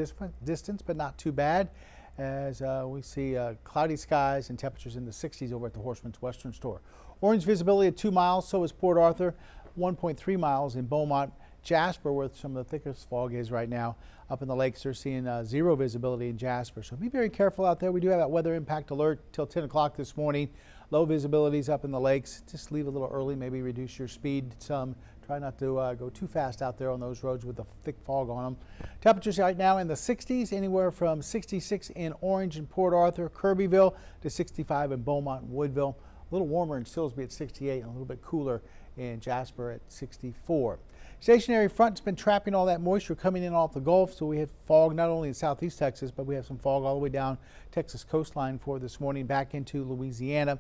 Speaker 3: distance, but not too bad, as we see cloudy skies and temperatures in the 60s over at the Horseman's Western Store. Orange visibility at 2 miles, so is Port Arthur, 1.3 miles in Beaumont. Jasper, where some of the thickest fog is right now. Up in the lakes, they're seeing zero visibility in Jasper, so be very careful out there. We do have that weather impact alert till 10 o'clock this morning. Low visibilities up in the lakes. Just leave a little early, maybe reduce your speed some. Try not to go too fast out there on those roads with the thick fog on them. Temperatures right now in the 60s, anywhere from 66 in Orange and Port Arthur, Kirbyville, to 65 in Beaumont and Woodville. A little warmer in Silsbee at 68 and a little bit cooler in Jasper at 64. Stationary front's been trapping all that moisture coming in off the Gulf, so we have fog not only in southeast Texas, but we have some fog all the way down Texas coastline for this morning back into Louisiana.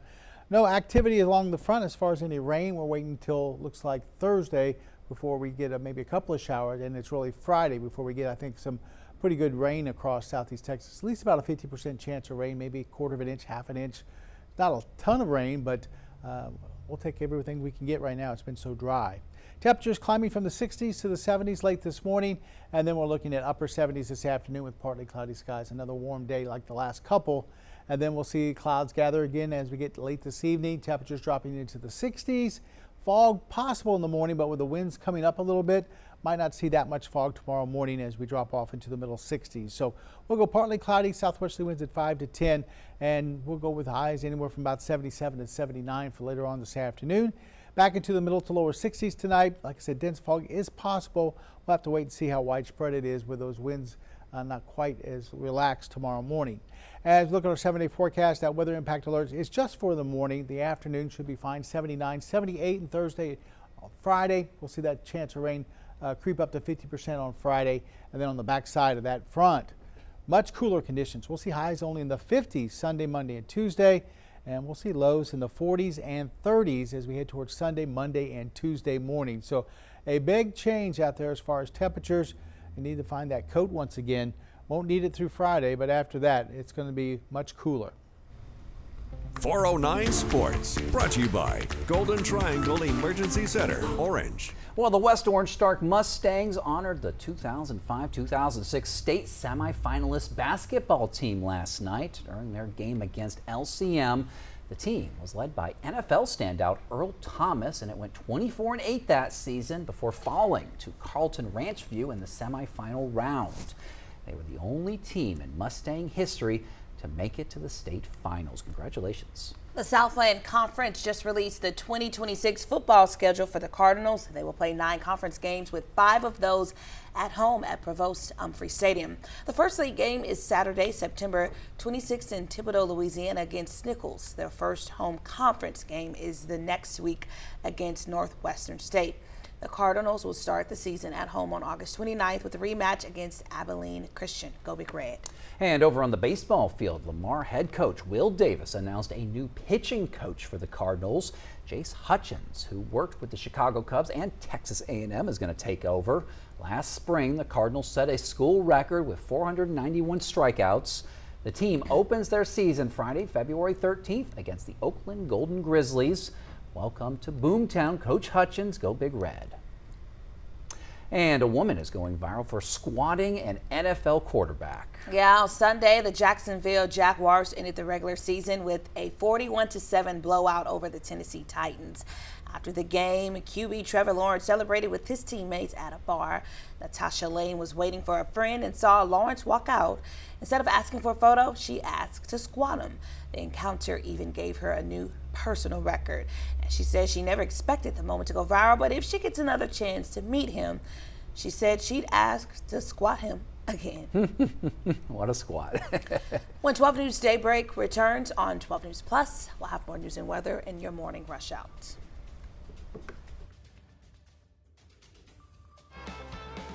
Speaker 3: No activity along the front as far as any rain. We're waiting until looks like Thursday before we get maybe a couple of showers, and it's really Friday before we get, I think, some pretty good rain across southeast Texas. At least about a 50% chance of rain, maybe a quarter of an inch, half an inch. Not a ton of rain, but we'll take everything we can get right now. It's been so dry. Temperatures climbing from the 60s to the 70s late this morning, and then we're looking at upper 70s this afternoon with partly cloudy skies. Another warm day like the last couple, and then we'll see clouds gather again as we get late this evening. Temperatures dropping into the 60s. Fog possible in the morning, but with the winds coming up a little bit, might not see that much fog tomorrow morning as we drop off into the middle 60s. So we'll go partly cloudy, southwesterly winds at 5 to 10, and we'll go with highs anywhere from about 77 to 79 for later on this afternoon. Back into the middle to lower 60s tonight. Like I said, dense fog is possible. We'll have to wait and see how widespread it is with those winds not quite as relaxed tomorrow morning. As we look at our 7-day forecast, that weather impact alert is just for the morning. The afternoon should be fine, 79, 78 and Thursday. On Friday, we'll see that chance of rain creep up to 50% on Friday, and then on the back side of that front, much cooler conditions. We'll see highs only in the 50s Sunday, Monday, and Tuesday,
Speaker 2: and we'll see lows in the 40s and 30s as we head towards Sunday, Monday, and Tuesday morning. So a big change out there as far as temperatures. You need to find that coat once again. Won't need it through Friday, but after that, it's going to be much cooler.
Speaker 5: 409 Sports, brought to you by Golden Triangle Emergency Center, Orange.
Speaker 7: Well, the West Orange Stark Mustangs honored the 2005-2006 state semifinalist basketball team last night during their game against LCM. The team was led by NFL standout Earl Thomas, and it went 24-8 that season before falling to Carlton Ranch View in the semifinal round. They were the only team in Mustang history to make it to the state finals. Congratulations.
Speaker 1: The Southland Conference just released the 2026 football schedule for the Cardinals. They will play 9 conference games, with 5 of those at home at Provost Humphrey Stadium. The first league game is Saturday, September 26th in Thibodaux, Louisiana against Nichols. Their first home conference game is the next week against Northwestern State. The Cardinals will start the season at home on August 29th with a rematch against Abilene Christian. Go Big Red.
Speaker 7: And over on the baseball field, Lamar head coach Will Davis announced a new pitching coach for the Cardinals. Jace Hutchins, who worked with the Chicago Cubs and Texas A&M, is going to take over. Last spring, the Cardinals set a school record with 491 strikeouts. The team opens their season Friday, February 13th against the Oakland Golden Grizzlies. Welcome to Boomtown, Coach Hutchins. Go Big Red. And a woman is going viral for squatting an NFL quarterback.
Speaker 1: Yeah, on Sunday, the Jacksonville Jaguars ended the regular season with a 41-7 blowout over the Tennessee Titans. After the game, QB Trevor Lawrence celebrated with his teammates at a bar. Natasha Lane was waiting for a friend and saw Lawrence walk out. Instead of asking for a photo, she asked to squat him. The encounter even gave her a new personal record. And she said she never expected the moment to go viral, but if she gets another chance to meet him, she said she'd ask to squat him again.
Speaker 7: What a squat.
Speaker 1: When 12 News Daybreak returns on 12 News Plus, we'll have more news and weather in your morning rush out.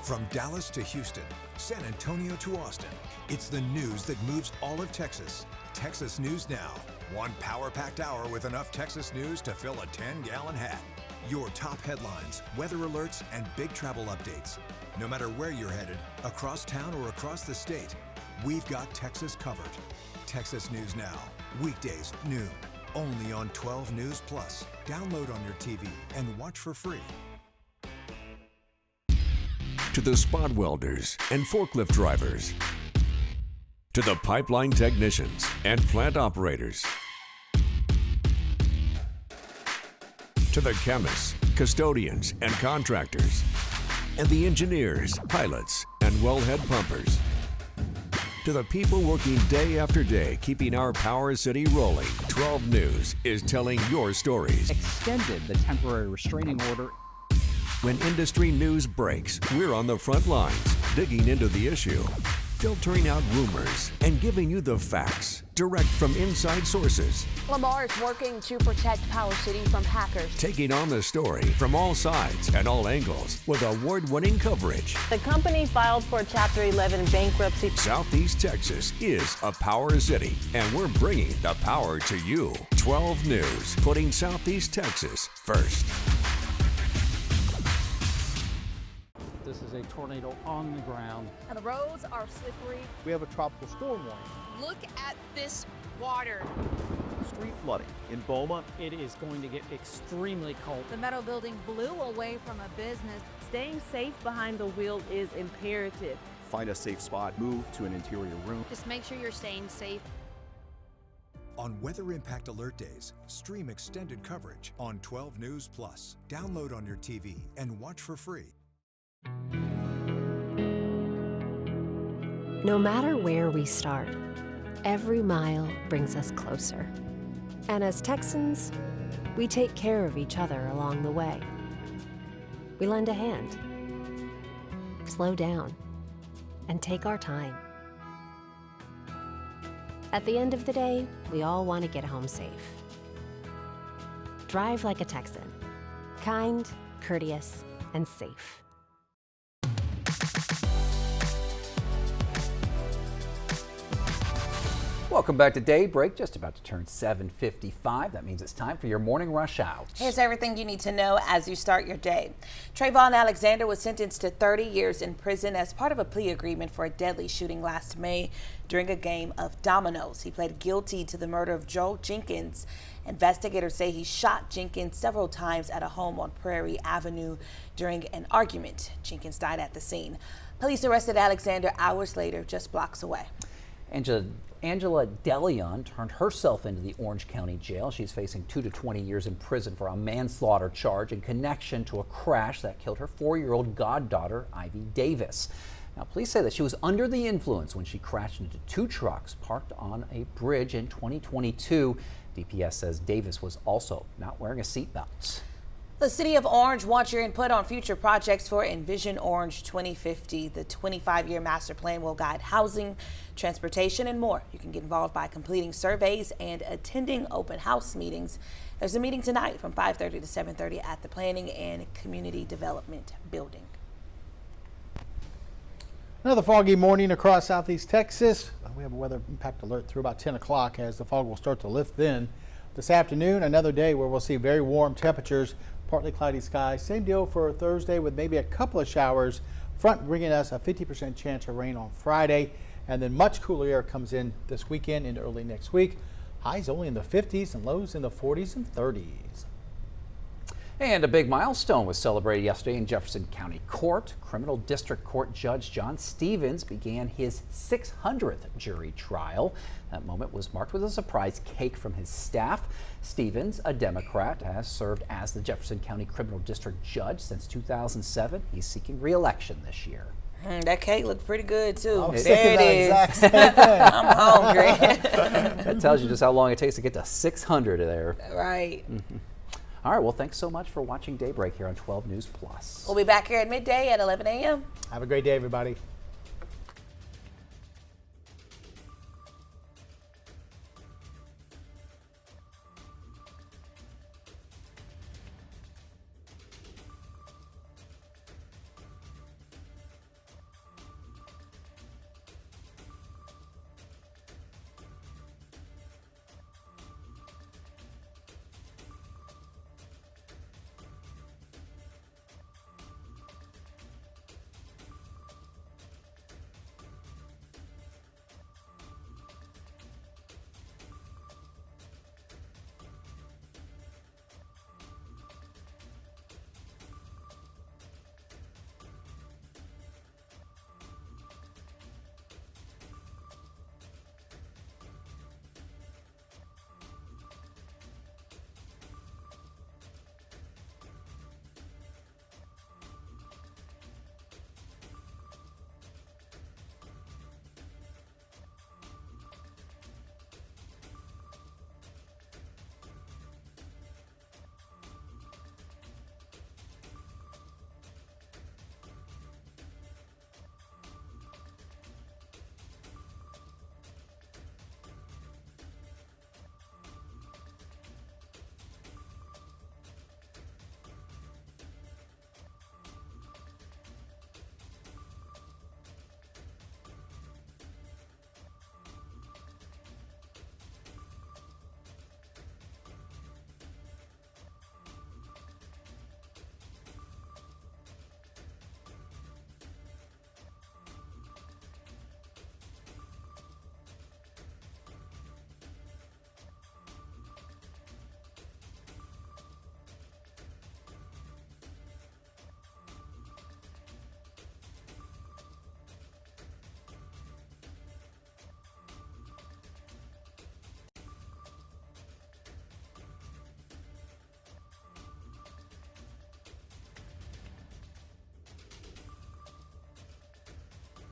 Speaker 9: From Dallas to Houston, San Antonio to Austin, it's the news that moves all of Texas. Texas News Now. One power-packed hour with enough Texas news to fill a 10-gallon hat. Your top headlines, weather alerts, and big travel updates. No matter where you're headed, across town or across the state, we've got Texas covered. Texas News Now, weekdays noon, only on 12 News Plus. Download on your TV and watch for free.
Speaker 5: To the spot welders and forklift drivers, to the pipeline technicians and plant operators, to the chemists, custodians, and contractors, and the engineers, pilots, and wellhead pumpers, to the people working day after day keeping our Power City rolling, 12 News is telling your stories.
Speaker 15: Extended the temporary restraining order.
Speaker 5: When industry news breaks, we're on the front lines, digging into the issue, filtering out rumors, and giving you the facts direct from inside sources.
Speaker 16: Lamar is working to protect Power City from hackers.
Speaker 5: Taking on the story from all sides and all angles with award-winning coverage.
Speaker 16: The company filed for Chapter 11 bankruptcy.
Speaker 5: Southeast Texas is a power city, and we're bringing the power to you. 12 News, putting Southeast Texas first.
Speaker 15: This is a tornado on the ground.
Speaker 16: And the roads are slippery.
Speaker 2: We have a tropical storm warning.
Speaker 16: Look at this water.
Speaker 20: Street flooding in Beaumont.
Speaker 15: It is going to get extremely cold.
Speaker 16: The metal building blew away from a business.
Speaker 24: Staying safe behind the wheel is imperative.
Speaker 20: Find a safe spot, move to an interior room.
Speaker 16: Just make sure you're staying safe.
Speaker 9: On Weather Impact Alert Days, stream extended coverage on 12 News Plus. Download on your TV and watch for free.
Speaker 25: No matter where we start, every mile brings us closer. And as Texans, we take care of each other along the way. We lend a hand, slow down, and take our time. At the end of the day, we all want to get home safe. Drive like a Texan. Kind, courteous, and safe.
Speaker 7: Welcome back to Daybreak. Just about to turn 7:55. That means it's time for your morning rush out.
Speaker 1: Here's everything you need to know as you start your day. Trayvon Alexander was sentenced to 30 years in prison as part of a plea agreement for a deadly shooting last May during a game of dominoes. He pled guilty to the murder of Joe Jenkins. Investigators say he shot Jenkins several times at a home on Prairie Avenue during an argument. Jenkins died at the scene. Police arrested Alexander hours later, just blocks away.
Speaker 7: Angela DeLeon turned herself into the Orange County Jail. She's facing 2 to 20 years in prison for a manslaughter charge in connection to a crash that killed her 4-year-old goddaughter, Ivy Davis. Now, police say that she was under the influence when she crashed into 2 trucks parked on a bridge in 2022. DPS says Davis was also not wearing a seatbelt.
Speaker 1: The City of Orange wants your input on future projects for Envision Orange 2050. The 25-year master plan will guide housing, transportation, and more. You can get involved by completing surveys and attending open house meetings. There's a meeting tonight from 5:30 to 7:30 at the Planning and Community Development Building.
Speaker 2: Another foggy morning across southeast Texas. We have a weather impact alert through about 10 o'clock as the fog will start to lift then. This afternoon, another day where we'll see very warm temperatures, partly cloudy skies. Same deal for Thursday with maybe a couple of showers. Front bringing us a 50% chance of rain on Friday. And then much cooler air comes in this weekend into early next week. Highs only in the 50s and lows in the 40s and 30s.
Speaker 7: And a big milestone was celebrated yesterday in Jefferson County Court. Criminal District Court Judge John Stevens began his 600th jury trial. That moment was marked with a surprise cake from his staff. Stevens, a Democrat, has served as the Jefferson County Criminal District Judge since 2007. He's seeking re-election this year.
Speaker 1: That cake looked pretty good too.
Speaker 2: There it is.
Speaker 1: I'm hungry.
Speaker 7: That tells you just how long it takes to get to 600 there.
Speaker 1: Right.
Speaker 7: All right, well, thanks so much for watching Daybreak here on 12 News Plus.
Speaker 1: We'll be back here at midday at 11 a.m.
Speaker 2: Have a great day, everybody.